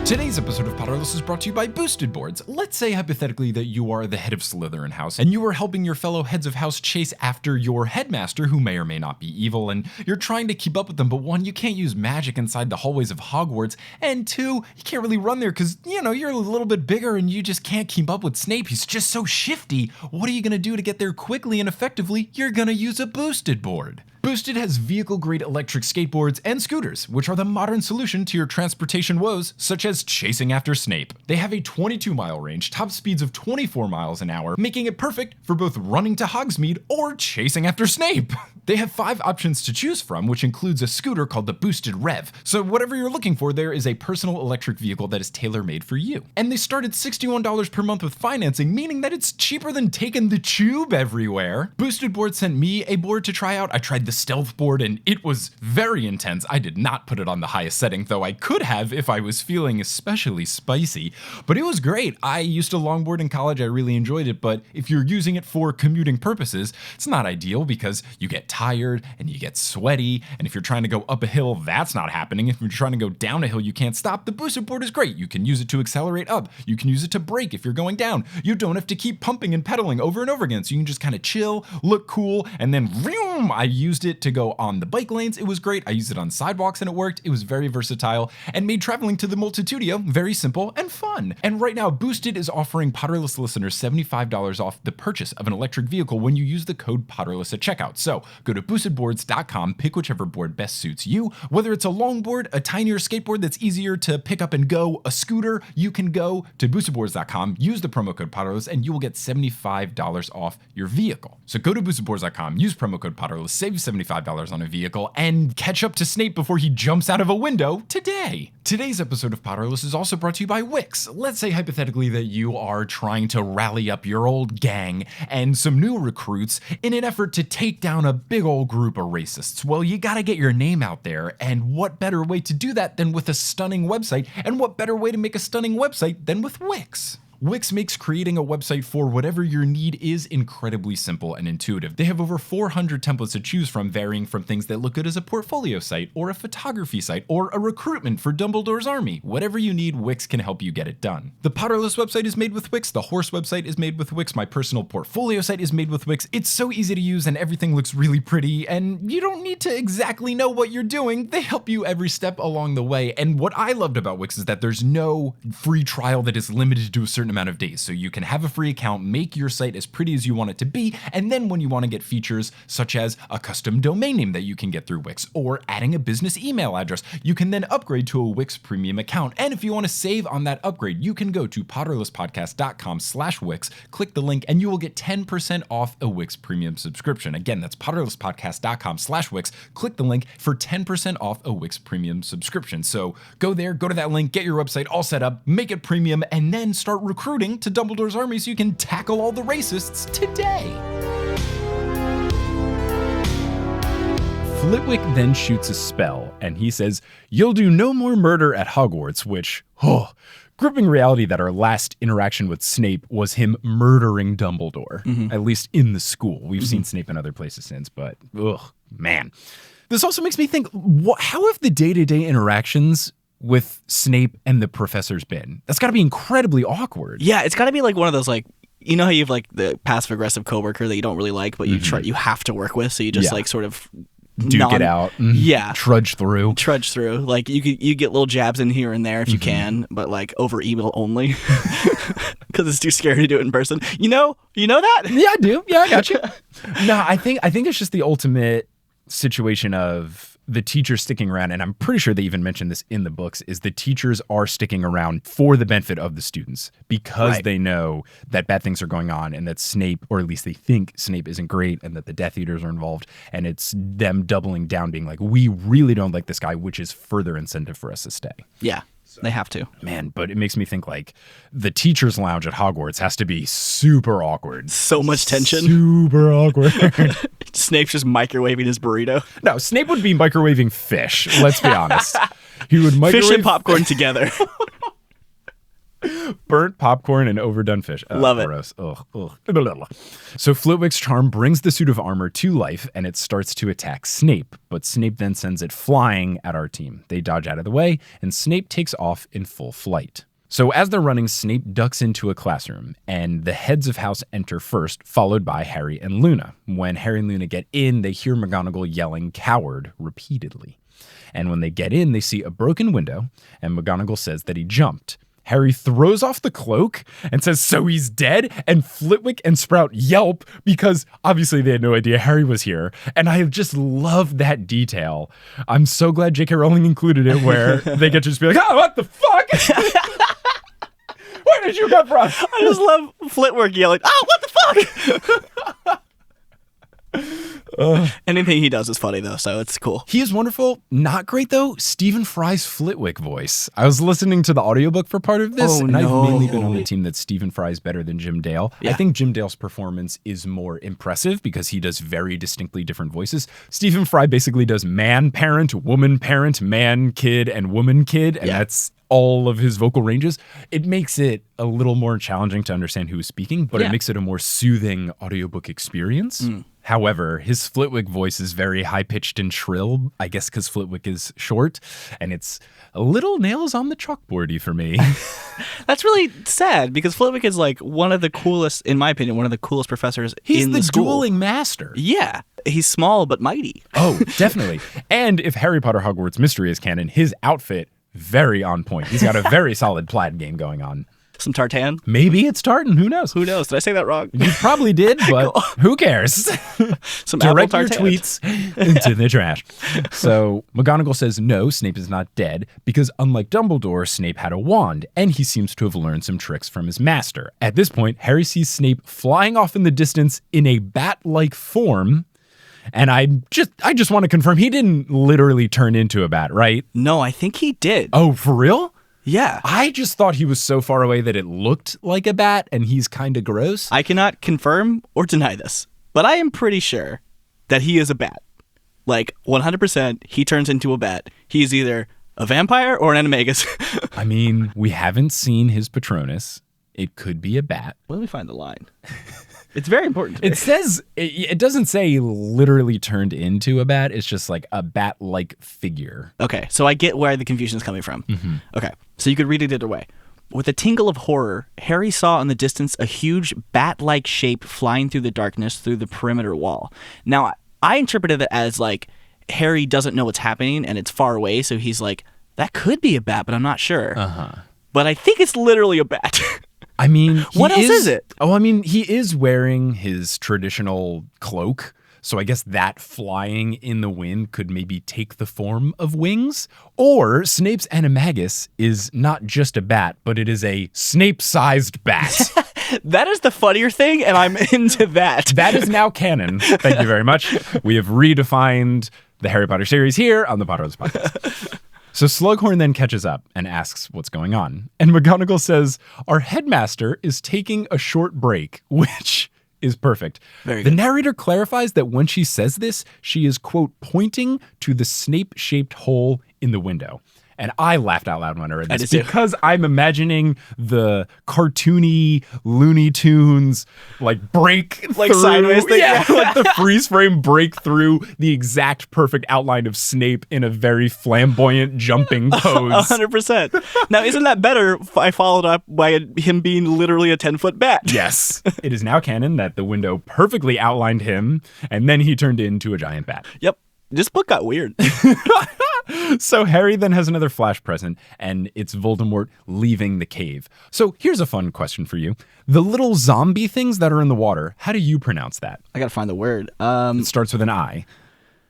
Today's episode of Potterless is brought to you by Boosted Boards. Let's say hypothetically that you are the head of Slytherin House, and you are helping your fellow heads of house chase after your headmaster, who may or may not be evil, and you're trying to keep up with them, but one, you can't use magic inside the hallways of Hogwarts, and two, you can't really run there because, you're a little bit bigger and you just can't keep up with Snape. He's just so shifty. What are you going to do to get there quickly and effectively? You're going to use a Boosted Board. Boosted has vehicle-grade electric skateboards and scooters, which are the modern solution to your transportation woes, such as chasing after Snape. They have a 22-mile range, top speeds of 24 miles an hour, making it perfect for both running to Hogsmeade or chasing after Snape. They have 5 options to choose from, which includes a scooter called the Boosted Rev. So whatever you're looking for, there is a personal electric vehicle that is tailor-made for you. And they start at $61 per month with financing, meaning that it's cheaper than taking the tube everywhere. Boosted Board sent me a board to try out. I tried the stealth board and it was very intense. I did not put it on the highest setting, though I could have if I was feeling especially spicy, but it was great. I used to longboard in college. I really enjoyed it, but if you're using it for commuting purposes, it's not ideal because you get tired and you get sweaty, and if you're trying to go up a hill, that's not happening. If you're trying to go down a hill, you can't stop. The Boosted Board is great. You can use it to accelerate up. You can use it to brake if you're going down. You don't have to keep pumping and pedaling over and over again, so you can just kind of chill, look cool, and then vroom, I used it to go on the bike lanes. It was great. I used it on sidewalks and it worked. It was very versatile and made traveling to the Multitudio very simple and fun. And right now, Boosted is offering Potterless listeners $75 off the purchase of an electric vehicle when you use the code Potterless at checkout. So go to boostedboards.com, pick whichever board best suits you. Whether it's a longboard, a tinier skateboard that's easier to pick up and go, a scooter, you can go to boostedboards.com, use the promo code Potterless, and you will get $75 off your vehicle. So go to boostedboards.com, use promo code Potterless, save $75 on a vehicle, and catch up to Snape before he jumps out of a window today. Today's episode of Potterless is also brought to you by Wix. Let's say hypothetically that you are trying to rally up your old gang and some new recruits in an effort to take down a big old group of racists. Well, you gotta get your name out there, and what better way to do that than with a stunning website, and what better way to make a stunning website than with Wix? Wix makes creating a website for whatever your need is incredibly simple and intuitive. They have over 400 templates to choose from, varying from things that look good as a portfolio site, or a photography site, or a recruitment for Dumbledore's army. Whatever you need, Wix can help you get it done. The Potterless website is made with Wix, the horse website is made with Wix, my personal portfolio site is made with Wix. It's so easy to use and everything looks really pretty, and you don't need to exactly know what you're doing. They help you every step along the way. And what I loved about Wix is that there's no free trial that is limited to a certain amount of days. So you can have a free account, make your site as pretty as you want it to be, and then when you want to get features such as a custom domain name that you can get through Wix, or adding a business email address, you can then upgrade to a Wix premium account. And if you want to save on that upgrade, you can go to potterlesspodcast.com/Wix, click the link, and you will get 10% off a Wix premium subscription. Again, that's potterlesspodcast.com/Wix, click the link for 10% off a Wix premium subscription. So go there, go to that link, get your website all set up, make it premium, and then start recruiting to Dumbledore's army so you can tackle all the racists today. Flitwick then shoots a spell, and he says, "You'll do no more murder at Hogwarts," which, gripping reality that our last interaction with Snape was him murdering Dumbledore, at least in the school. We've seen Snape in other places since, but, man. This also makes me think, how have the day-to-day interactions with Snape and the professors been? That's got to be incredibly awkward. Yeah, it's got to be like one of those, like, you know how you have like the passive aggressive coworker that you don't really like, but you have to work with, so you just like sort of duke it out. Trudge through. Like you get little jabs in here and there if you can, but like over email only. Because it's too scary to do it in person. You know that? Yeah, I do. Yeah, I got you. No, I think it's just the ultimate situation of the teachers sticking around, and I'm pretty sure they even mentioned this in the books, is the teachers are sticking around for the benefit of the students because they know that bad things are going on and that Snape, or at least they think Snape isn't great and that the Death Eaters are involved, and it's them doubling down being like, we really don't like this guy, which is further incentive for us to stay. Yeah. They have to. Man, but it makes me think like the teacher's lounge at Hogwarts has to be super awkward. So much tension. Super awkward. Snape's just microwaving his burrito. No, Snape would be microwaving fish, let's be honest. He would microwave fish and popcorn together. Burnt popcorn and overdone fish. Love it. Gross. Ugh. So Flitwick's charm brings the suit of armor to life, and it starts to attack Snape. But Snape then sends it flying at our team. They dodge out of the way, and Snape takes off in full flight. So as they're running, Snape ducks into a classroom, and the heads of house enter first, followed by Harry and Luna. When Harry and Luna get in, they hear McGonagall yelling "coward" repeatedly. And when they get in, they see a broken window, and McGonagall says that he jumped. Harry throws off the cloak and says, "So he's dead?" And Flitwick and Sprout yelp because obviously they had no idea Harry was here. And I just love that detail. I'm so glad J.K. Rowling included it where they get to just be like, "Oh, what the fuck? Where did you come from?" I just love Flitwick yelling, "Oh, what the fuck?" Anything he does is funny though, so it's cool. He is wonderful. Not great though, Stephen Fry's Flitwick voice. I was listening to the audiobook for part of this, and I've mainly been on the team that Stephen Fry is better than Jim Dale. Yeah. I think Jim Dale's performance is more impressive because he does very distinctly different voices. Stephen Fry basically does man parent, man kid, and woman kid, and that's all of his vocal ranges. It makes it a little more challenging to understand who is speaking, but it makes it a more soothing audiobook experience. However, his Flitwick voice is very high-pitched and shrill, I guess because Flitwick is short, and it's a little nails on the chalkboardy for me. That's really sad, because Flitwick is like one of the coolest, in my opinion, one of the coolest professors in the school. He's the dueling master. Yeah. He's small but mighty. Oh, definitely. And if Harry Potter Hogwarts Mystery is canon, his outfit, very on point. He's got a very solid plaid game going on. Some tartan? Maybe it's tartan. Who knows? Who knows? Did I say that wrong? You probably did, but who cares? Some Direct apple your tartan. tweets into the trash. So McGonagall says no, Snape is not dead, because unlike Dumbledore, Snape had a wand, and he seems to have learned some tricks from his master. At this point, Harry sees Snape flying off in the distance in a bat-like form. And I just want to confirm he didn't literally turn into a bat, right? No, I think he did. Oh, for real? Yeah. I just thought he was so far away that it looked like a bat, and he's kind of gross. I cannot confirm or deny this, but I am pretty sure that he is a bat. Like, 100% he turns into a bat. He's either a vampire or an animagus. I mean, we haven't seen his Patronus. It could be a bat. Let me find the line. It's very important. It says, it doesn't say he literally turned into a bat. It's just like a bat-like figure. Okay, so I get where the confusion is coming from. Mm-hmm. Okay, so you could read it either way. With a tingle of horror, Harry saw in the distance a huge bat-like shape flying through the darkness through the perimeter wall. Now, I interpreted it as like Harry doesn't know what's happening and it's far away, so he's like, that could be a bat, but I'm not sure. But I think it's literally a bat. I mean, what else is it? Oh, I mean, he is wearing his traditional cloak. So I guess that flying in the wind could maybe take the form of wings. Or Snape's animagus is not just a bat, but it is a Snape-sized bat. That is the funnier thing, and I'm into that. That is now canon. Thank you very much. We have redefined the Harry Potter series here on the Potterless podcast. So Slughorn then catches up and asks what's going on. And McGonagall says, our headmaster is taking a short break, which is perfect. Very the good. narrator clarifies that when she says this, she is, quote, pointing to the Snape-shaped hole in the window. And I laughed out loud when I read this because I'm imagining the cartoony Looney Tunes like break like through, sideways thing. yeah, like the freeze frame break through the exact perfect outline of Snape in a very flamboyant jumping pose. 100%. Now, isn't that better if I followed up by him being literally a 10-foot bat? Yes. It is now canon that the window perfectly outlined him, and then he turned into a giant bat. Yep. This book got weird. So Harry then has another flash present, and it's Voldemort leaving the cave. So here's a fun question for you. The little zombie things that are in the water, how do you pronounce that? I gotta find the word. It starts with an I.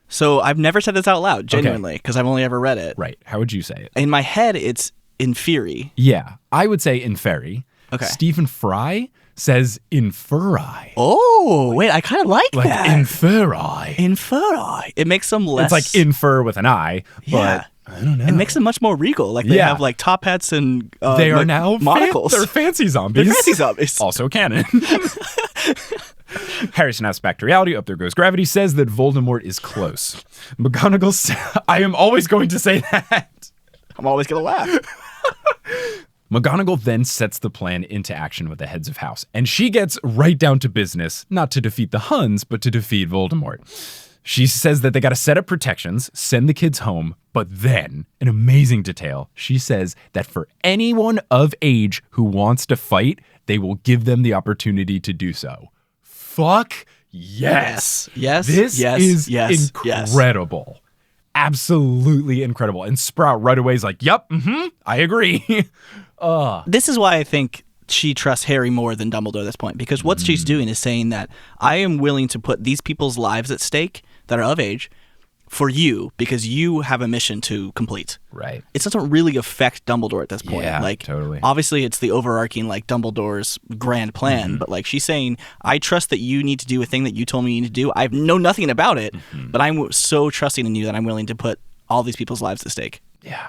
So I've never said this out loud, genuinely, because I've only ever read it. Right. How would you say it? In my head, it's inferi. Yeah, I would say inferi. Okay. Stephen Fry says inferi. Oh, wait, I kind of like that. Inferi. Inferi. It makes them less... It's like infer with an I, but I don't know. It makes them much more regal. Like they have like top hats and they are now monocles. They're fancy zombies. They're fancy zombies. Also canon. Harry snaps back to reality. Up there goes gravity. Says that Voldemort is close. McGonagall I am always going to say that. I'm always going to laugh. McGonagall then sets the plan into action with the heads of house, and she gets right down to business, not to defeat the Huns, but to defeat Voldemort. She says that they got to set up protections, send the kids home, but then, an amazing detail, she says that for anyone of age who wants to fight, they will give them the opportunity to do so. Fuck yes. Yes. This is yes, incredible. Yes. Absolutely incredible. And Sprout right away is like, yep, I agree. This is why I think she trusts Harry more than Dumbledore at this point, because what she's doing is saying that I am willing to put these people's lives at stake that are of age for you because you have a mission to complete. Right. It doesn't really affect Dumbledore at this point. Yeah, like, totally. Obviously, it's the overarching, like, Dumbledore's grand plan, but, like, she's saying, I trust that you need to do a thing that you told me you need to do. I know nothing about it, but I'm so trusting in you that I'm willing to put all these people's lives at stake. Yeah.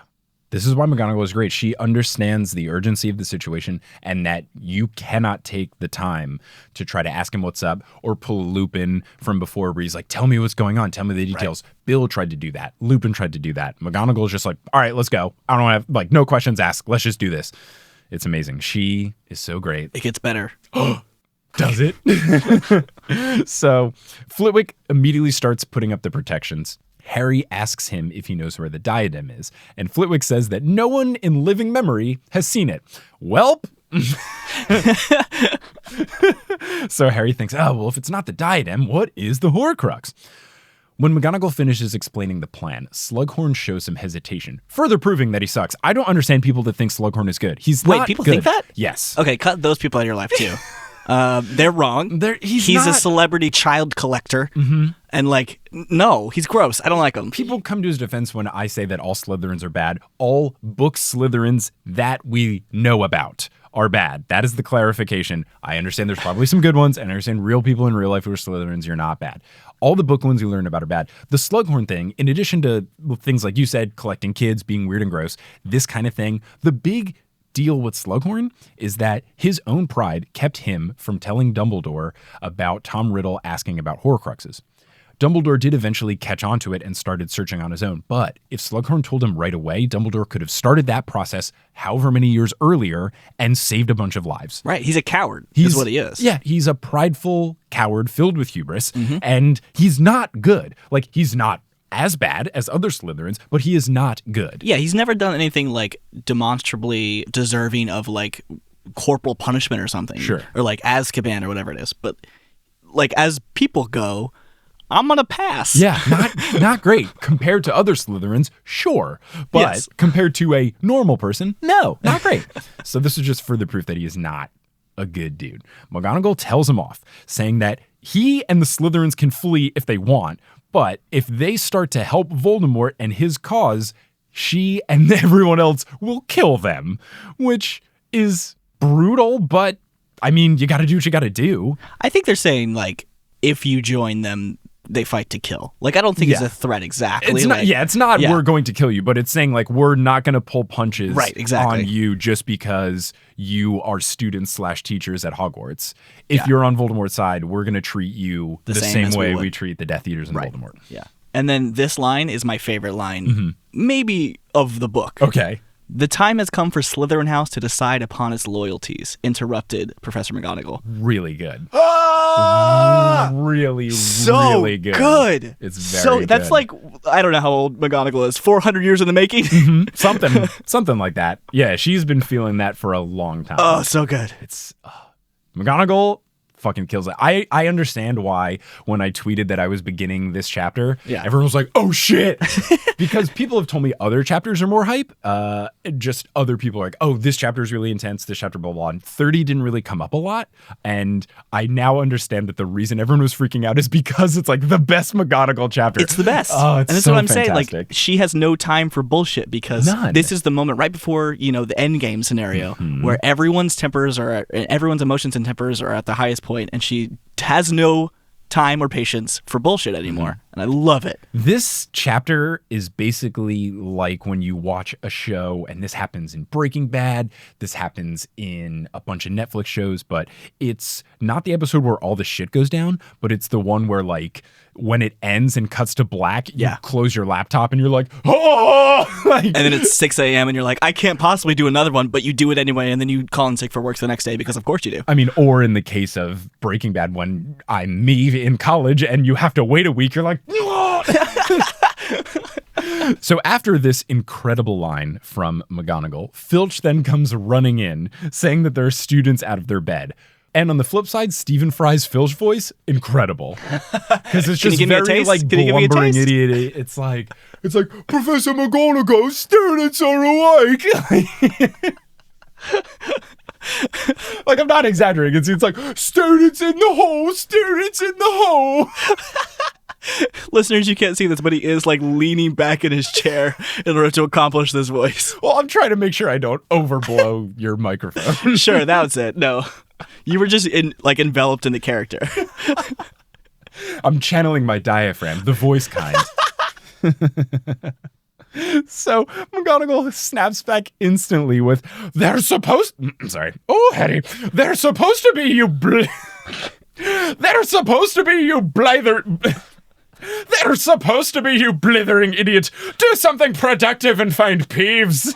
This is why McGonagall is great. She understands the urgency of the situation and that you cannot take the time to try to ask him what's up or pull Lupin from before where he's like, tell me what's going on. Tell me the details. Right. Bill tried to do that. Lupin tried to do that. McGonagall is just like, all right, let's go. I don't have, like, no questions asked. Let's just do this. It's amazing. She is so great. It gets better. Does it? So Flitwick immediately starts putting up the protections. Harry asks him if he knows where the diadem is, and Flitwick says that no one in living memory has seen it. Welp. So Harry thinks, oh, well, if it's not the diadem, what is the Horcrux? When McGonagall finishes explaining the plan, Slughorn shows some hesitation, further proving that he sucks. I don't understand people that think Slughorn is good. He's not people good. think that? Yes. Okay, cut those people out of your life, too. They're wrong. He's a celebrity child collector. And, like, no, he's gross. I don't like him. People come to his defense when I say that all Slytherins are bad. All book Slytherins that we know about are bad. That is the clarification. I understand there's probably some good ones, and I understand real people in real life who are Slytherins, you're not bad. All the book ones you learn about are bad. The Slughorn thing, in addition to things like you said, collecting kids, being weird and gross, this kind of thing, the big deal with Slughorn is that his own pride kept him from telling Dumbledore about Tom Riddle asking about Horcruxes. Dumbledore did eventually catch on to it and started searching on his own, but if Slughorn told him right away, Dumbledore could have started that process however many years earlier and saved a bunch of lives. Right, he's a coward, is what he is. Yeah, he's a prideful coward filled with hubris, and he's not good. Like, he's not as bad as other Slytherins, but he is not good. Yeah, he's never done anything, like, demonstrably deserving of, like, corporal punishment or something. Sure. Or, like, Azkaban or whatever it is. But, like, as people go, I'm gonna pass. Yeah, not great. Compared to other Slytherins, sure. But compared to a normal person, no, not great. So this is just further proof that he is not a good dude. McGonagall tells him off, saying that he and the Slytherins can flee if they want, but if they start to help Voldemort and his cause, she and everyone else will kill them, which is brutal, but I mean, you gotta do what you gotta do. I think they're saying, like, if you join them, they fight to kill. Like, I don't think it's a threat exactly. It's not, it's not we're going to kill you, but it's saying, like, we're not going to pull punches on you just because you are students/teachers at Hogwarts. If you're on Voldemort's side, we're going to treat you the same way we treat the Death Eaters in Voldemort. Yeah. And then this line is my favorite line, maybe of the book. Okay. The time has come for Slytherin House to decide upon its loyalties, interrupted Professor McGonagall. Really good. Really good. It's very good. That's like, I don't know how old McGonagall is, 400 years in the making? Something like that. Yeah, she's been feeling that for a long time. Oh, so good. It's McGonagall, fucking kills it. I understand why when I tweeted that I was beginning this chapter, Yeah. everyone was like, oh shit. Because people have told me other chapters are more hype. Just other people are like, oh, this chapter is really intense, this chapter, blah, blah. And 30 didn't really come up a lot. And I now understand that the reason everyone was freaking out is because it's like the best McGonagall chapter. It's the best. Oh, it's and that's so what I'm fantastic. saying. Like, she has no time for bullshit because None. this is the moment right before, the end game scenario where everyone's tempers everyone's emotions and tempers are at the highest point, and she has no time or patience for bullshit anymore. And I love it. This chapter is basically like when you watch a show, and this happens in Breaking Bad, this happens in a bunch of Netflix shows, but it's not the episode where all the shit goes down, but it's the one where, like, when it ends and cuts to black, you close your laptop and you're like, oh! Like, and then it's 6 a.m. and you're like, I can't possibly do another one, but you do it anyway, and then you call in sick for work the next day because of course you do. I mean, or in the case of Breaking Bad, when I'm me in college and you have to wait a week, you're like, So after this incredible line from McGonagall, Filch then comes running in, saying that there are students out of their bed. And on the flip side, Stephen Fry's Filch voice, incredible. Because it's just very like blubbering idiot. It's like, Professor McGonagall, students are awake. Like, I'm not exaggerating. It's like, students in the hole, students in the hole. Listeners, you can't see this, but he is like leaning back in his chair in order to accomplish this voice. Well, I'm trying to make sure I don't overblow your microphone. Sure, that was it. No, you were just enveloped in the character. I'm channeling my diaphragm, the voice kind. So McGonagall snaps back instantly with, they're supposed to be you they're supposed to be you they're supposed to be you blithering idiot. Do something productive and find Peeves.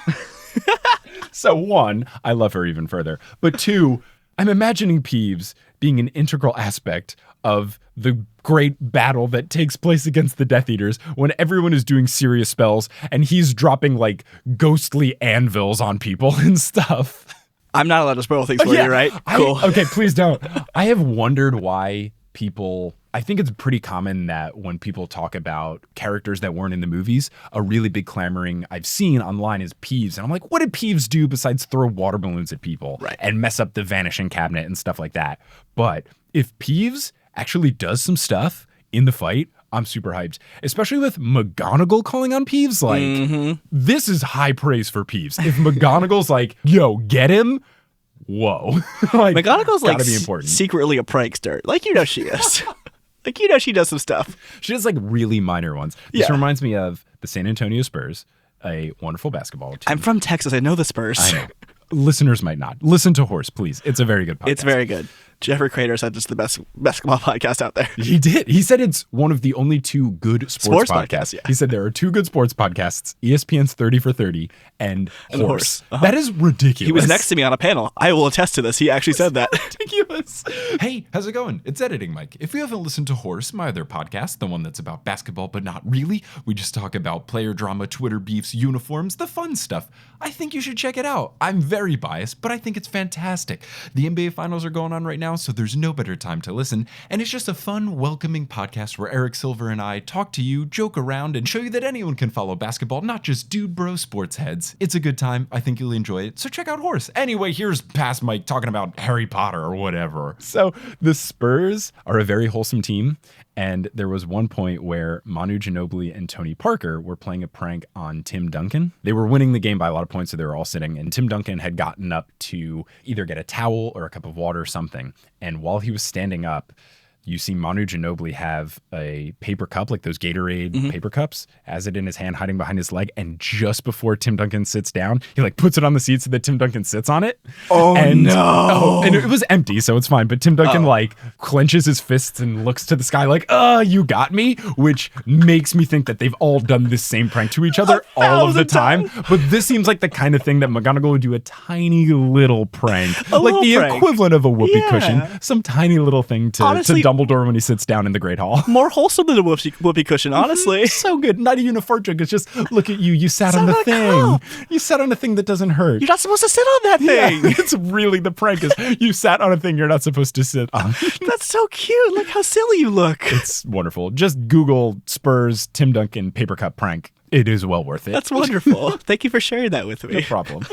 So one, I love her even further. But two, I'm imagining Peeves being an integral aspect of the great battle that takes place against the Death Eaters when everyone is doing serious spells and he's dropping like ghostly anvils on people and stuff. I'm not allowed to spoil things for you, right? Cool. Okay, please don't. I have wondered why people... I think it's pretty common that when people talk about characters that weren't in the movies, a really big clamoring I've seen online is Peeves. And I'm like, what did Peeves do besides throw water balloons at people and mess up the vanishing cabinet and stuff like that? But if Peeves actually does some stuff in the fight, I'm super hyped. Especially with McGonagall calling on Peeves. Like, this is high praise for Peeves. If McGonagall's like, yo, get him, whoa. Like, McGonagall's like be important. secretly a prankster. Like, she is. Like, she does some stuff. She does like really minor ones. This reminds me of the San Antonio Spurs, a wonderful basketball team. I'm from Texas. I know the Spurs. I know. Listeners might not. Listen to Horse, please. It's a very good podcast. It's very good. Jeffrey Crater said it's the best basketball podcast out there. He did. He said it's one of the only two good sports podcasts. Yeah. He said there are two good sports podcasts, ESPN's 30 for 30 and Horse. That is ridiculous. He was next to me on a panel. I will attest to this. He actually said that. Ridiculous. Hey, how's it going? It's Editing Mike. If you haven't listened to Horse, my other podcast, the one that's about basketball but not really, we just talk about player drama, Twitter beefs, uniforms, the fun stuff. I think you should check it out. I'm very biased, but I think it's fantastic. The NBA Finals are going on right now, so there's no better time to listen, and it's just a fun, welcoming podcast where Eric Silver and I talk to you, joke around, and show you that anyone can follow basketball, not just dude bro sports heads. It's a good time. I think you'll enjoy it, so check out Horse. Anyway, here's past Mike talking about Harry Potter or whatever. So the Spurs are a very wholesome team, and there was one point where Manu Ginobili and Tony Parker were playing a prank on Tim Duncan. They were winning the game by a lot of points, so they were all sitting, and Tim Duncan had gotten up to either get a towel or a cup of water or something. And while he was standing up, you see Manu Ginobili have a paper cup, like those Gatorade paper cups, has it in his hand, hiding behind his leg. And just before Tim Duncan sits down, he like puts it on the seat so that Tim Duncan sits on it. And it was empty, so it's fine. But Tim Duncan like clenches his fists and looks to the sky like, you got me, which makes me think that they've all done this same prank to each other all of the time. But this seems like the kind of thing that McGonagall would do a tiny little prank, like the equivalent of a whoopee cushion, some tiny little thing to honestly, double Dumbledore when he sits down in the Great Hall. More wholesome than a whoopee cushion, honestly. So good. Not even a fart joke. It's just, look at you. You sat on the thing. You sat on a thing that doesn't hurt. You're not supposed to sit on that thing. Yeah, it's really the prank is you sat on a thing you're not supposed to sit on. That's so cute. Look how silly you look. It's wonderful. Just Google Spurs Tim Duncan paper cup prank. It is well worth it. That's wonderful. Thank you for sharing that with me. No problem.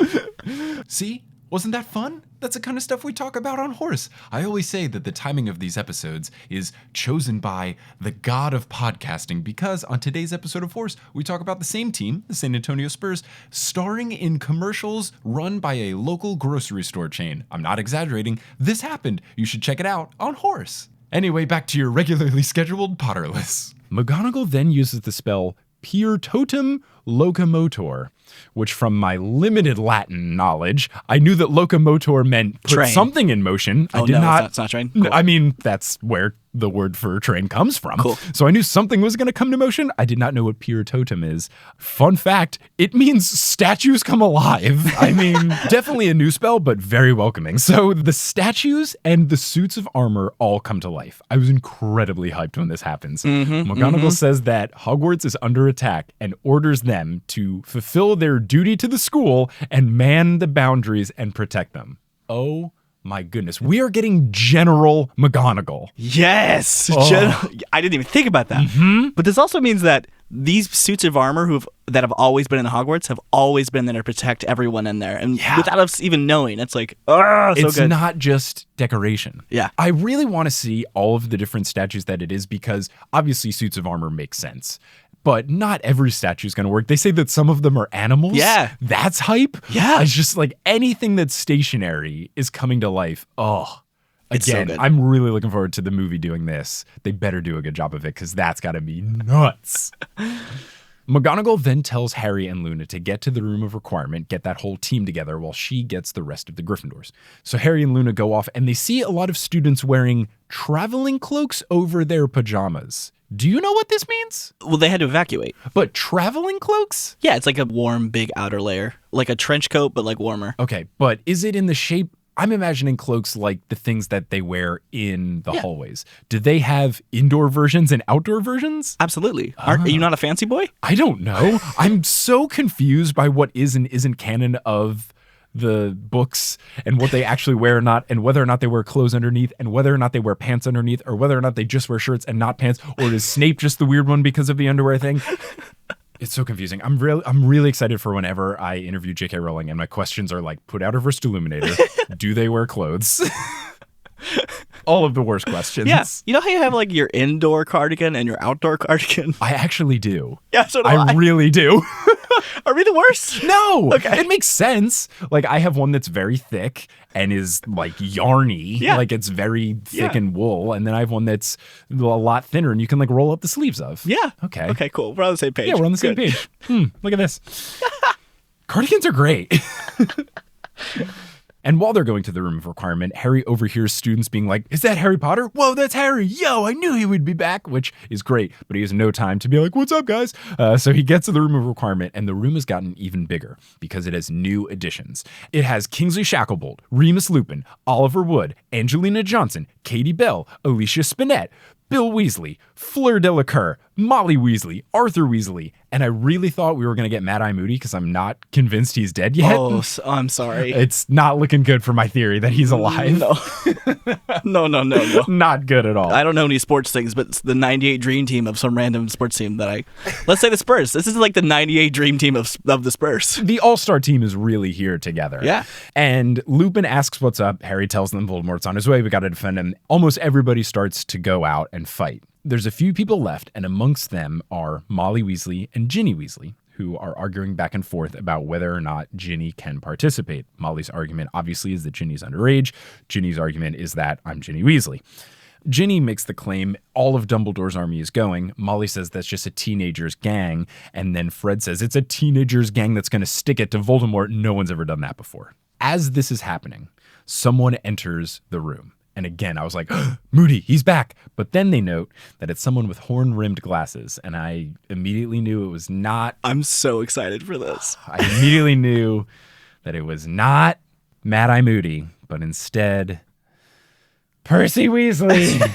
See? Wasn't that fun? That's the kind of stuff we talk about on Horse. I always say that the timing of these episodes is chosen by the god of podcasting because on today's episode of Horse, we talk about the same team, the San Antonio Spurs, starring in commercials run by a local grocery store chain. I'm not exaggerating. This happened. You should check it out on Horse. Anyway, back to your regularly scheduled Potterless. McGonagall then uses the spell Per Totem Locomotor, which from my limited Latin knowledge, I knew that locomotor meant put train. Something in motion. Oh, I did no, not. it's not train? Cool. I mean, that's where the word for train comes from. Cool. So I knew something was going to come to motion. I did not know what Per Totem is. Fun fact, it means statues come alive. I mean, definitely a new spell, but very welcoming. So the statues and the suits of armor all come to life. I was incredibly hyped when this happens. McGonagall says that Hogwarts is under attack and orders them to fulfill their duty to the school and man the boundaries and protect them. Oh my goodness. We are getting General McGonagall. Yes. I didn't even think about that. But this also means that these suits of armor that have always been in Hogwarts have always been there to protect everyone in there. And without us even knowing, it's like, so it's good. not just decoration. Yeah. I really want to see all of the different statues that it is because obviously suits of armor make sense. But not every statue is going to work. They say that some of them are animals. Yeah. That's hype. Yeah. It's just like anything that's stationary is coming to life. Oh, It's so again, good. I'm really looking forward to the movie doing this. They better do a good job of it because that's got to be nuts. McGonagall then tells Harry and Luna to get to the room of requirement, get that whole team together while she gets the rest of the Gryffindors. So Harry and Luna go off and they see a lot of students wearing traveling cloaks over their pajamas. Do you know what this means? Well, they had to evacuate. But traveling cloaks? Yeah, it's like a warm, big outer layer. Like a trench coat, but like warmer. Okay, but is it in the shape? I'm imagining cloaks like the things that they wear in the hallways. Do they have indoor versions and outdoor versions? Absolutely. Are you not a fancy boy? I don't know. I'm so confused by what is and isn't canon of the books and what they actually wear or not, and whether or not they wear clothes underneath, and whether or not they wear pants underneath, or whether or not they just wear shirts and not pants, or is Snape just the weird one because of the underwear thing? It's so confusing. I'm really excited for whenever I interview J.K. Rowling and my questions are like, put out a versed illuminator. Do they wear clothes? All of the worst questions. Yeah. You know how you have like your indoor cardigan and your outdoor cardigan? I actually do. Yeah, so do I really do. Are we the worst? No. Okay. It makes sense. Like I have one that's very thick and is like yarny. Yeah. Like it's very thick and wool. And then I have one that's a lot thinner and you can like roll up the sleeves of. Yeah. Okay. Okay, cool. We're on the same page. Yeah, we're on the same Good. page. Look at this. Cardigans are great. And while they're going to the room of requirement, Harry overhears students being like, "Is that Harry Potter? Whoa, that's Harry. Yo, I knew he would be back," which is great, but he has no time to be like, "What's up, guys?" So he gets to the room of requirement, and the room has gotten even bigger because it has new additions. It has Kingsley Shacklebolt, Remus Lupin, Oliver Wood, Angelina Johnson, Katie Bell, Alicia Spinette, Bill Weasley, Fleur Delacour, Molly Weasley, Arthur Weasley, and I really thought we were going to get Mad-Eye Moody because I'm not convinced he's dead yet. Oh, I'm sorry. It's not looking good for my theory that he's alive. No. No. Not good at all. I don't know any sports things, but it's the 98 dream team of some random sports team that let's say the Spurs. This is like the 98 dream team of the Spurs. The all-star team is really here together. Yeah. And Lupin asks what's up. Harry tells them Voldemort's on his way. We got to defend him. Almost everybody starts to go out and fight. There's a few people left, and amongst them are Molly Weasley and Ginny Weasley, who are arguing back and forth about whether or not Ginny can participate. Molly's argument, obviously, is that Ginny's underage. Ginny's argument is that I'm Ginny Weasley. Ginny makes the claim all of Dumbledore's army is going. Molly says that's just a teenager's gang. And then Fred says it's a teenager's gang that's going to stick it to Voldemort. No one's ever done that before. As this is happening, someone enters the room. And again, I was like, Moody, he's back. But then they note that it's someone with horn-rimmed glasses. And I immediately knew it was not. I'm so excited for this. I immediately knew that it was not Mad-Eye Moody, but instead Percy Weasley.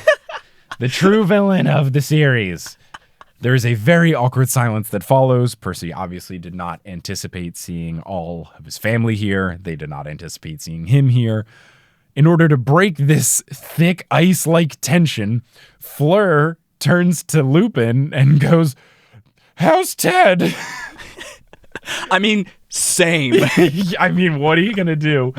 the true villain of the series. There is a very awkward silence that follows. Percy obviously did not anticipate seeing all of his family here. They did not anticipate seeing him here. In order to break this thick ice-like tension, Fleur turns to Lupin and goes, "How's Ted?" I mean, same. I mean, what are you going to do?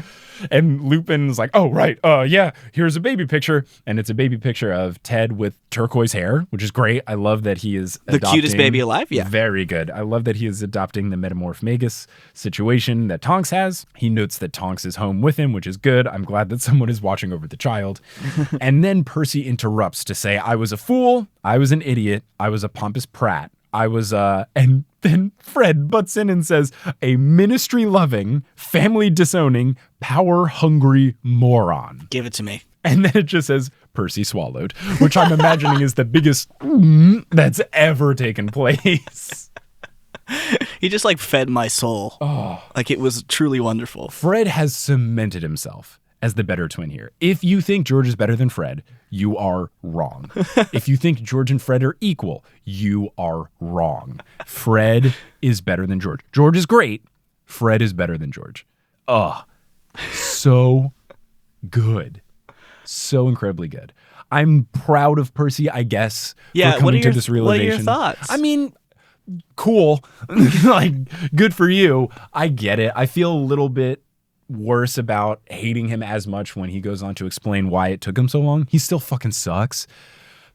And Lupin's like, "Oh, right. Yeah, here's a baby picture." And it's a baby picture of Ted with turquoise hair, which is great. I love that he is the cutest baby alive. Yeah. Very good. I love that he is adopting the metamorph magus situation that Tonks has. He notes that Tonks is home with him, which is good. I'm glad that someone is watching over the child. And then Percy interrupts to say, "I was a fool. I was an idiot. I was a pompous prat. I was, and then Fred butts in and says, a ministry-loving, family-disowning, power-hungry moron." Give it to me. And then it just says, "Percy swallowed," which I'm imagining is the biggest that's ever taken place. He just like fed my soul. Oh. Like it was truly wonderful. Fred has cemented himself as the better twin here. If you think George is better than Fred, you are wrong. If you think George and Fred are equal, you are wrong. Fred is better than George. George is great. Fred is better than George. So good. So incredibly good. I'm proud of Percy, I guess, for coming to this realization. What are your thoughts? I mean, cool. Like, good for you. I get it. I feel a little bit worse about hating him as much when he goes on to explain why it took him so long. He still fucking sucks.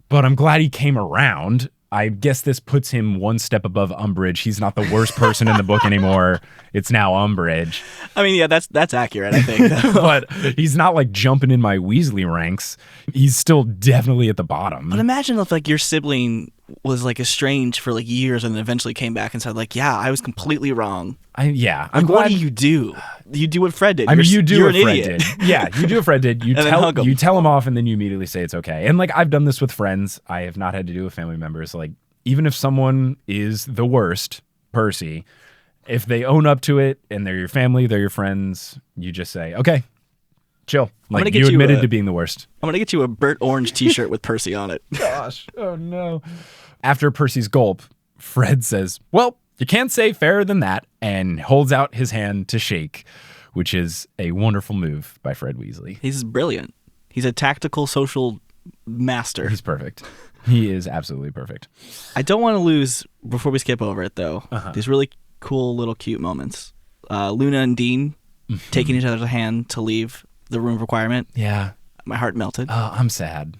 But I'm glad he came around. I guess this puts him one step above Umbridge. He's not the worst person in the book anymore. It's now Umbridge. I mean, yeah, that's accurate, I think. But he's not like jumping in my Weasley ranks. He's still definitely at the bottom. But imagine if like your sibling was like estranged for like years and then eventually came back and said like, "Yeah, I was completely wrong." I'm like, glad. What do? You do what Fred did. I mean, you do what Fred did. Yeah, you do what Fred did. You tell him off and then you immediately say it's okay. And like, I've done this with friends. I have not had to do with family members. Like, even if someone is the worst, Percy, if they own up to it and they're your family, they're your friends, you just say, "Okay, chill." Like, you admitted to being the worst. I'm going to get you a burnt orange t-shirt with Percy on it. Gosh. Oh, no. After Percy's gulp, Fred says, "Well, you can't say fairer than that," and holds out his hand to shake, which is a wonderful move by Fred Weasley. He's brilliant. He's a tactical social master. He's perfect. He is absolutely perfect. I don't want to lose, before we skip over it, though, these really cool little cute moments. Luna and Dean taking each other's hand to leave the room of requirement. Yeah. My heart melted. I'm sad.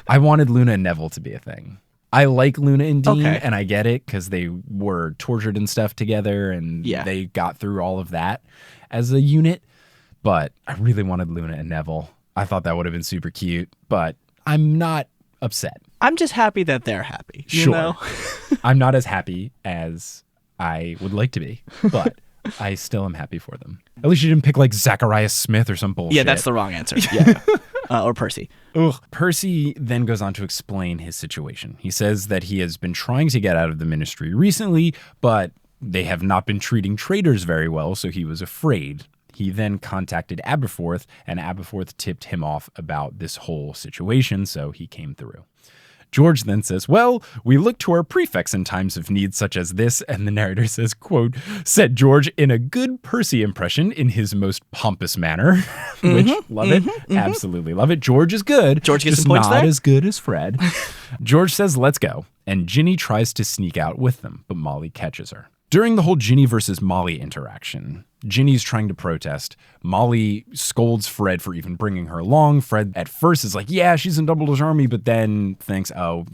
I wanted Luna and Neville to be a thing. I like Luna and Dean, and I get it because they were tortured and stuff together, and they got through all of that as a unit. But I really wanted Luna and Neville. I thought that would have been super cute, but I'm not upset. I'm just happy that they're happy. You know? I'm not as happy as I would like to be, but I still am happy for them. At least you didn't pick like Zacharias Smith or some bullshit. Yeah, that's the wrong answer. Yeah. Or Percy. Ugh. Percy then goes on to explain his situation. He says that he has been trying to get out of the ministry recently, but they have not been treating traitors very well, so he was afraid. He then contacted Aberforth, and Aberforth tipped him off about this whole situation, so he came through. George then says, "Well, we look to our prefects in times of need such as this," and the narrator says, quote, "said George in a good Percy impression in his most pompous manner," which, love it, absolutely love it. George is good. George gets just some points not there? as good as Fred. George says, "Let's go," and Ginny tries to sneak out with them, but Molly catches her. During the whole Ginny versus Molly interaction, Ginny's trying to protest. Molly scolds Fred for even bringing her along. Fred at first is like, "Yeah, she's in Dumbledore's army," but then thinks, "Oh,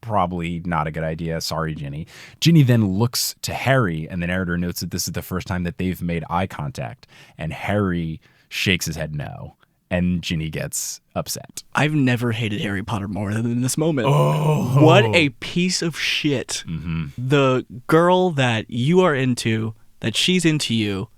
probably not a good idea. Sorry, Ginny." Ginny then looks to Harry, and the narrator notes that this is the first time that they've made eye contact, and Harry shakes his head no. And Ginny gets upset. I've never hated Harry Potter more than in this moment. Oh. What a piece of shit. Mm-hmm. The girl that you are into, that she's into you,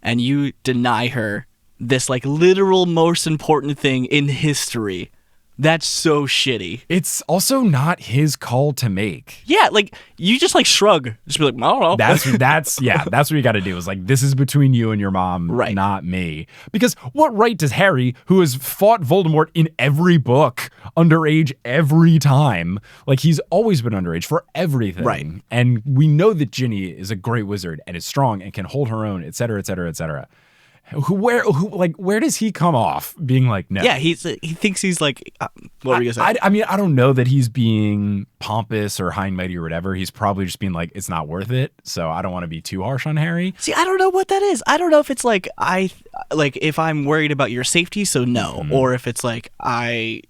and you deny her this like literal most important thing in history. That's so shitty. It's also not his call to make. Yeah, like, you just, like, shrug. Just be like, I don't know. That's what you got to do is like, this is between you and your mom, right, not me. Because what right does Harry, who has fought Voldemort in every book, underage every time, like he's always been underage for everything. Right. And we know that Ginny is a great wizard and is strong and can hold her own, et cetera, et cetera, et cetera. Where does he come off being like, no? Yeah, he thinks he's like, what were you gonna say? I mean, I don't know that he's being pompous or high and mighty or whatever. He's probably just being like, it's not worth it. So I don't want to be too harsh on Harry. See, I don't know what that is. I don't know if it's like, if I'm worried about your safety, so no. Or if it's like, I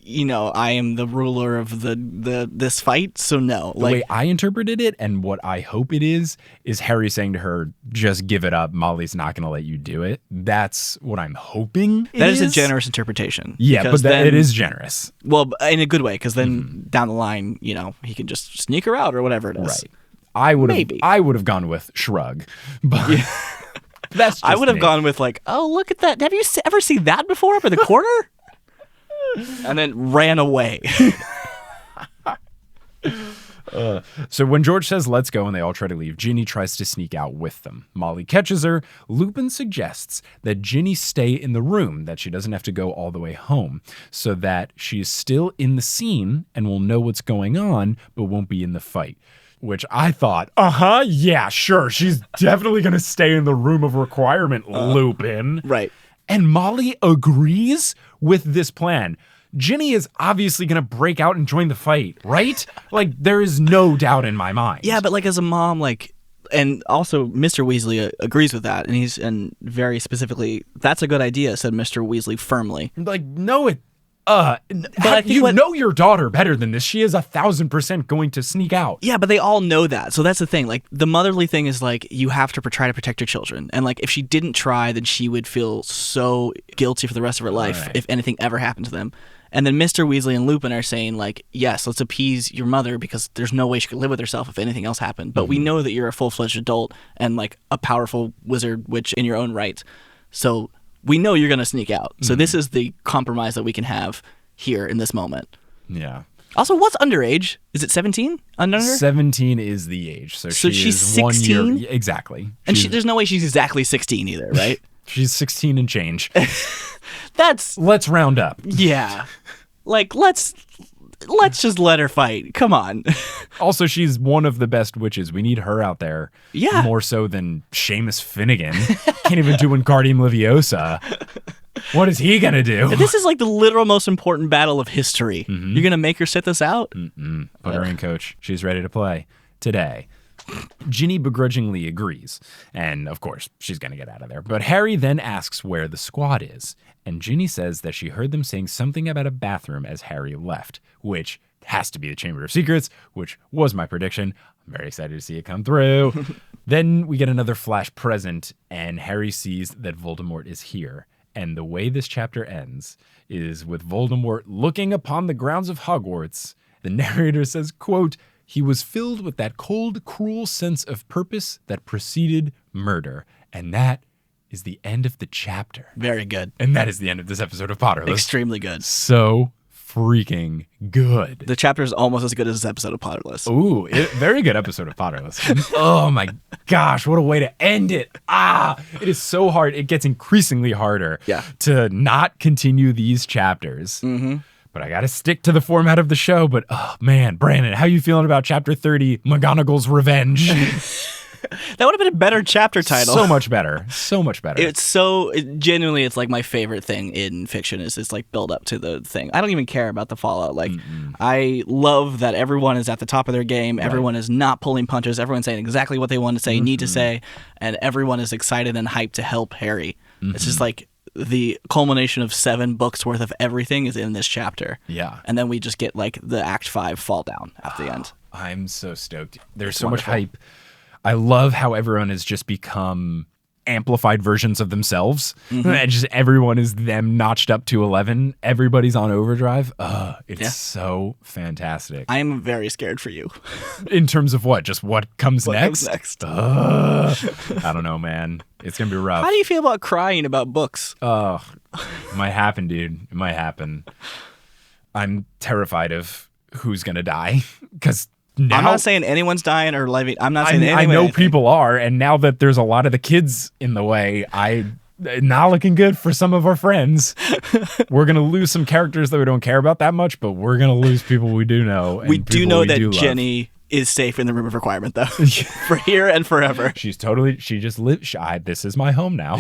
am the ruler of this fight, so no. The way I interpreted it and what I hope it is Harry saying to her, just give it up. Molly's not going to let you do it. That's what I'm hoping. That is a generous interpretation. Yeah, but it is generous. Well, in a good way, because then down the line, he can just sneak her out or whatever it is. Right. I would have gone with shrug, but that's just I would have gone with like, oh, look at that. Have you ever seen that before up in the corner? And then ran away. So when George says, let's go, and they all try to leave, Ginny tries to sneak out with them. Molly catches her. Lupin suggests that Ginny stay in the room, that she doesn't have to go all the way home, so that she's still in the scene and will know what's going on, but won't be in the fight. Which I thought, yeah, sure. She's definitely going to stay in the room of requirement, Lupin. Right. And Molly agrees with this plan. Ginny is obviously going to break out and join the fight, right? Like, there is no doubt in my mind. Yeah, but like as a mom, like, and also Mr. Weasley agrees with that. And very specifically, that's a good idea, said Mr. Weasley firmly. Like, no, but I think know your daughter better than this. She is 1,000% going to sneak out. Yeah, but they all know that. So that's the thing. Like, the motherly thing is like, you have to try to protect your children. And like, if she didn't try, then she would feel so guilty for the rest of her life if anything ever happened to them. And then Mr. Weasley and Lupin are saying like, yes, let's appease your mother because there's no way she could live with herself if anything else happened. But we know that you're a full-fledged adult and like a powerful wizard witch in your own right. So we know you're going to sneak out. So this is the compromise that we can have here in this moment. Yeah. Also, what's underage? Is it 17? Under? 17 is the age. So she's is 16? 1 year. Exactly. And there's no way she's exactly 16 either, right? She's 16 and change. Let's round up. Yeah. Like, let's just let her fight. Come on. Also, she's one of the best witches. We need her out there. Yeah. More so than Seamus Finnegan. Can't even do Wingardium Leviosa. What is he going to do? This is like the literal most important battle of history. You're going to make her sit this out? Put her in, coach. She's ready to play today. Ginny begrudgingly agrees. And, of course, she's going to get out of there. But Harry then asks where the squad is. And Ginny says that she heard them saying something about a bathroom as Harry left, which has to be the Chamber of Secrets, which was my prediction. I'm very excited to see it come through. Then we get another flash present, and Harry sees that Voldemort is here. And the way this chapter ends is with Voldemort looking upon the grounds of Hogwarts. The narrator says, quote, "He was filled with that cold, cruel sense of purpose that preceded murder." And that is the end of the chapter. Very good. And that is the end of this episode of Potterless. Extremely good. So freaking good. The chapter is almost as good as this episode of Potterless. Ooh, very good episode of Potterless. Oh my gosh, what a way to end it. It is so hard. It gets increasingly harder to not continue these chapters. But I got to stick to the format of the show. But oh man, Brandon, how you feeling about chapter 30, McGonagall's Revenge? That would have been a better chapter title. So much better. So much better. Genuinely, it's like my favorite thing in fiction is this like build up to the thing. I don't even care about the fallout. Like, I love that everyone is at the top of their game. Right. Everyone is not pulling punches. Everyone's saying exactly what they want to say, need to say. And everyone is excited and hyped to help Harry. It's just like the culmination of 7 books worth of everything is in this chapter. Yeah. And then we just get like the Act 5 fall down at the end. I'm so stoked. There's so much hype. I love how everyone has just become amplified versions of themselves. And just everyone is them notched up to 11. Everybody's on overdrive. It's so fantastic. I am very scared for you. In terms of what? Just what comes next? I don't know, man. It's going to be rough. How do you feel about crying about books? It might happen, dude. It might happen. I'm terrified of who's going to die because now, I'm not saying anyone's dying or living. I'm not saying I know people are, and now that there's a lot of the kids in the way, not looking good for some of our friends. We're going to lose some characters that we don't care about that much, but we're going to lose people we do know. We do know that Jenny is safe in the room of requirement, though, for here and forever. She just lives. This is my home now.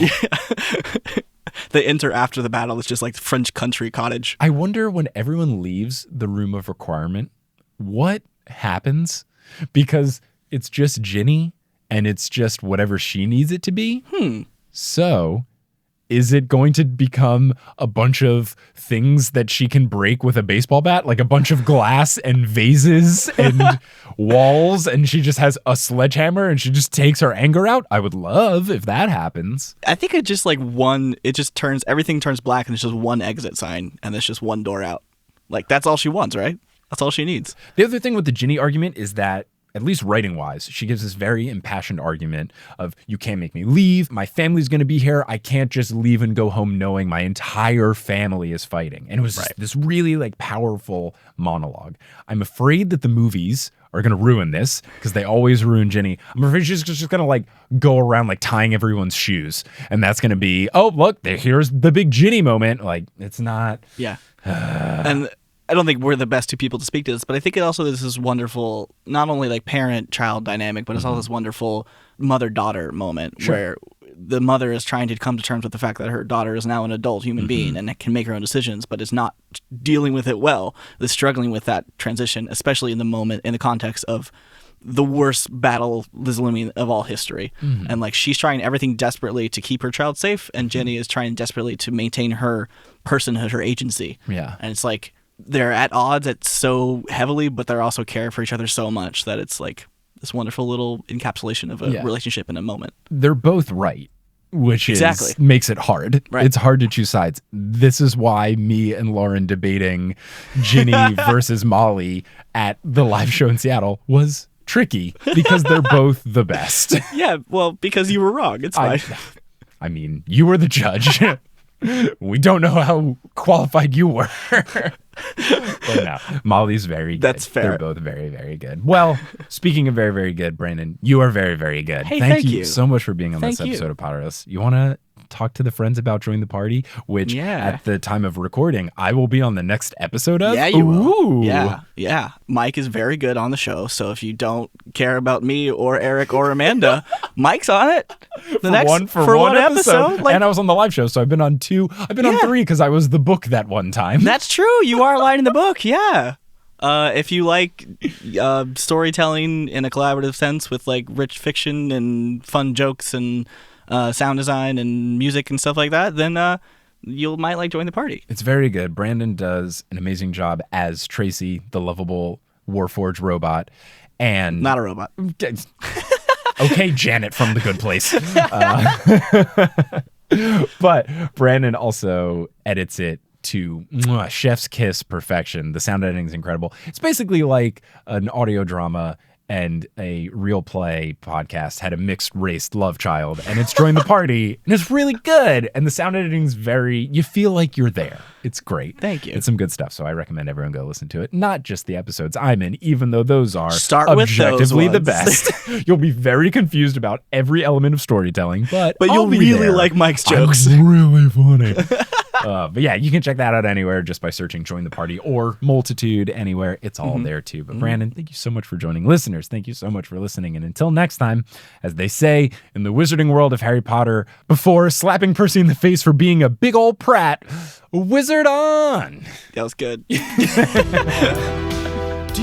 They enter after the battle. It's just like the French country cottage. I wonder when everyone leaves the room of requirement, what happens? Because it's just Ginny and it's just whatever she needs it to be. So is it going to become a bunch of things that she can break with a baseball bat? Like a bunch of glass and vases and walls, and she just has a sledgehammer and she just takes her anger out? I would love if that happens. I think it just everything turns black and it's just one exit sign and there's just one door out. Like that's all she wants, right? That's all she needs. The other thing with the Ginny argument is that, at least writing-wise, she gives this very impassioned argument of, you can't make me leave, my family's going to be here, I can't just leave and go home knowing my entire family is fighting. And it was this really like powerful monologue. I'm afraid that the movies are going to ruin this, because they always ruin Ginny. I'm afraid she's just going to like go around like tying everyone's shoes. And that's going to be, oh, look, here's the big Ginny moment. Like, it's not. Yeah. And I don't think we're the best two people to speak to this, but I think it also is this wonderful, not only like parent-child dynamic, but it's also this wonderful mother-daughter moment where the mother is trying to come to terms with the fact that her daughter is now an adult human being and can make her own decisions, but is not dealing with it well. Is struggling with that transition, especially in the context of the worst battle looming of all history. And like she's trying everything desperately to keep her child safe, and Jenny is trying desperately to maintain her personhood, her agency. Yeah. And it's like they're at odds so heavily, but they're also caring for each other so much that it's like this wonderful little encapsulation of a relationship in a moment. They're both right, which makes it hard. Right. It's hard to choose sides. This is why me and Lauren debating Ginny versus Molly at the live show in Seattle was tricky, because they're both the best. Yeah, well, because you were wrong. It's fine. I mean, you were the judge. We don't know how qualified you were. But no, Molly's very good. That's fair. They're both very, very good. Well, speaking of very, very good, Brandon, you are very, very good. Hey, thank you so much for being on this Thank episode of Potterless. You want to talk to the friends about Join the Party, which at the time of recording, I will be on the next episode of? Yeah, you will. Yeah. Mike is very good on the show, so if you don't care about me or Eric or Amanda, Mike's on it. For one episode. And I was on the live show, so I've been on 2. I've been on 3 because I was the book that one time. That's true. You are lighting the book. Yeah. If you like storytelling in a collaborative sense with like rich fiction and fun jokes and sound design and music and stuff like that, then you might like Join the Party. It's very good. Brandon does an amazing job as Tracy, the lovable Warforged robot, and not a robot. Okay, Janet from The Good Place. But Brandon also edits it to chef's kiss perfection. The sound editing is incredible. It's basically like an audio drama and a real play podcast had a mixed race love child, and it's Join the Party, and it's really good. And the sound editing is you feel like you're there. It's great. Thank you. It's some good stuff. So I recommend everyone go listen to it. Not just the episodes I'm in, even though those are objectively the best. You'll be very confused about every element of storytelling, but you'll really like Mike's jokes. I'm really funny. But yeah, you can check that out anywhere just by searching Join the Party or Multitude anywhere. It's all there too. But Brandon, thank you so much for joining. Listeners, thank you so much for listening. And until next time, as they say in the wizarding world of Harry Potter, before slapping Percy in the face for being a big old prat, wizard on! That was good. Do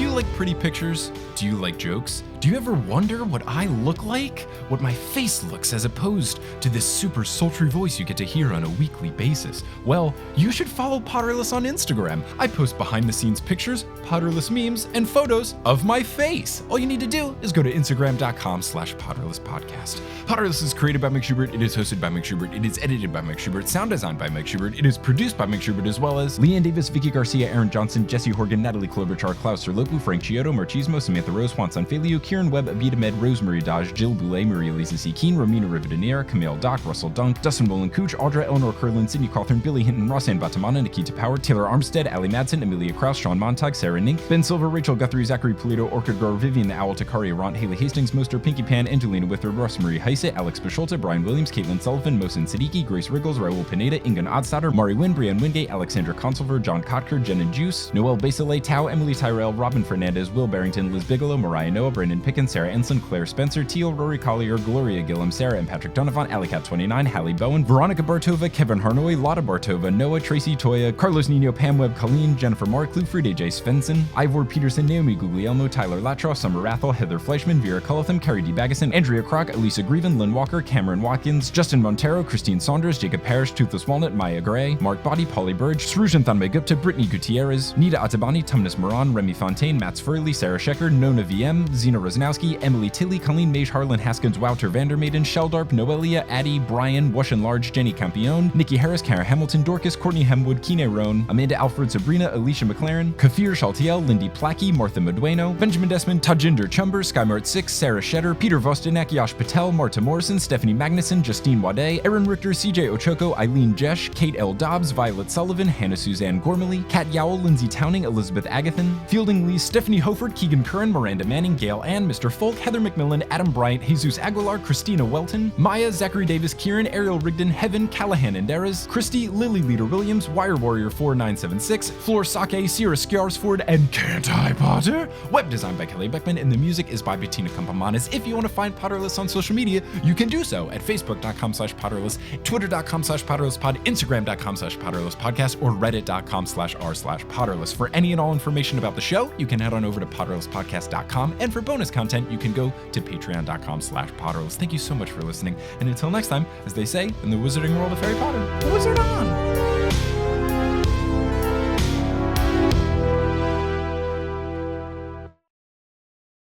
you like pretty pictures? Do you like jokes? Do you ever wonder what I look like? What my face looks as opposed to this super sultry voice you get to hear on a weekly basis? Well, you should follow Potterless on Instagram. I post behind the scenes pictures, Potterless memes, and photos of my face. All you need to do is go to Instagram.com/PotterlessPodcast. Potterless is created by Mike Schubert. It is hosted by Mike Schubert. It is edited by Mike Schubert. Sound designed by Mike Schubert. It is produced by Mike Schubert, as well as Leanne Davis, Vicky Garcia, Aaron Johnson, Jesse Horgan, Natalie Klobuchar, Klaus Serlopu, Frank Chiodo, Marchismo, Samantha Rose, Juan Sanfilio, Kieran Webb, Abida Med, Rosemary Dodge, Jill Boulay, Maria Lisa C. Keen, Romina Rivadeneira, Camille Dock, Russell Dunk, Dustin Wolin Cooch, Audra, Eleanor Curlin, Sydney Cawthorn, Billy Hinton, Rossanne Batamana, Nikita Power, Taylor Armstead, Ali Madsen, Amelia Krause, Sean Montag, Sarah Nink, Ben Silver, Rachel Guthrie, Zachary Polito, Orchid Grower, Vivian the Owl, Takari Arant, Haley Hastings, Moster, Pinky Pan, Angelina Withrow, Rosemary Heise, Alex Bisholta, Brian Williams, Caitlin Sullivan, Mohsen Siddiqui, Grace Riggles, Raul Pineda, Ingan Odstatter, Mari Wynn, Brian Wingate, Alexandra Consulver, John Kotker, Jen and Juice, Noel Basile, Tao, Emily Tyrell, Robin Fernandez, Will Barrington, Liz Bigelow, Mariah Noah, Brandon Pickens, Sarah Ensign, Claire Spencer, Teal, Rory Collier, Gloria Gillum, Sarah and Patrick Donovan, Alicat29, Hallie Bowen, Veronica Bartova, Kevin Harnoy, Lotta Bartova, Noah, Tracy Toya, Carlos Nino, Pam Webb, Colleen, Jennifer Mark, Lou Fried, AJ Svensson, Ivor Peterson, Naomi Guglielmo, Tyler Latrow, Summer Rathel, Heather Fleischman, Vera Cullitham, Carrie D. Baggeson, Andrea Kroc, Elisa Grieven, Lynn Walker, Cameron Watkins, Justin Montero, Christine Saunders, Jacob Parrish, Toothless Walnut, Maya Gray, Mark Body, Polly Burge, Srujan Thanmay Gupta, Brittany Gutierrez, Nita Atabani, Tumnus Moran, Remy Fontaine, Mats Furley, Sarah Shecker, Nona VM, Zena Rosnowski, Emily Tilly, Colleen Mage, Harlan Haskins, Wouter Vandermaiden, Sheldarp, Noelia, Addie, Brian, Wash and Large, Jenny Campione, Nikki Harris, Kara Hamilton, Dorcas, Courtney Hemwood, Kine Roan, Amanda Alfred, Sabrina, Alicia McLaren, Kafir Shaltiel, Lindy Plackey, Martha Medueno, Benjamin Desmond, Tajinder Chumber, Skymart 6, Sarah Shetter, Peter Vostenak, Yash Patel, Marta Morrison, Stephanie Magnuson, Justine Wade, Erin Richter, CJ Ochoko, Eileen Jesh, Kate L. Dobbs, Violet Sullivan, Hannah Suzanne Gormley, Kat Yowell, Lindsay Towning, Elizabeth Agathan, Fielding Lee, Stephanie Hofert, Keegan Curran, Miranda Manning, Gail Ann, Mr. Folk, Heather McMillan, Adam Bryant, Jesus Aguilar, Christina Welton, Maya, Zachary Davis, Kieran, Ariel Rigdon, Heaven, Callahan Inderas, Christy, Lily Leader Williams, Wire Warrior 4976, Floor Sake, Sierra Scarsford, and Can't I Potter? Web design by Kelly Beckman, and the music is by Bettina Campamanes. If you want to find Potterless on social media, you can do so at facebook.com/Potterless, twitter.com/PotterlessPod, instagram.com/PotterlessPodcast, or reddit.com/r/Potterless. For any and all information about the show, you can head on over to PotterlessPodcast.com, and for bonus content, you can go to patreon.com/Potterless. Thank you so much for listening, and until next time, as they say in the wizarding world of Harry Potter, the wizard on!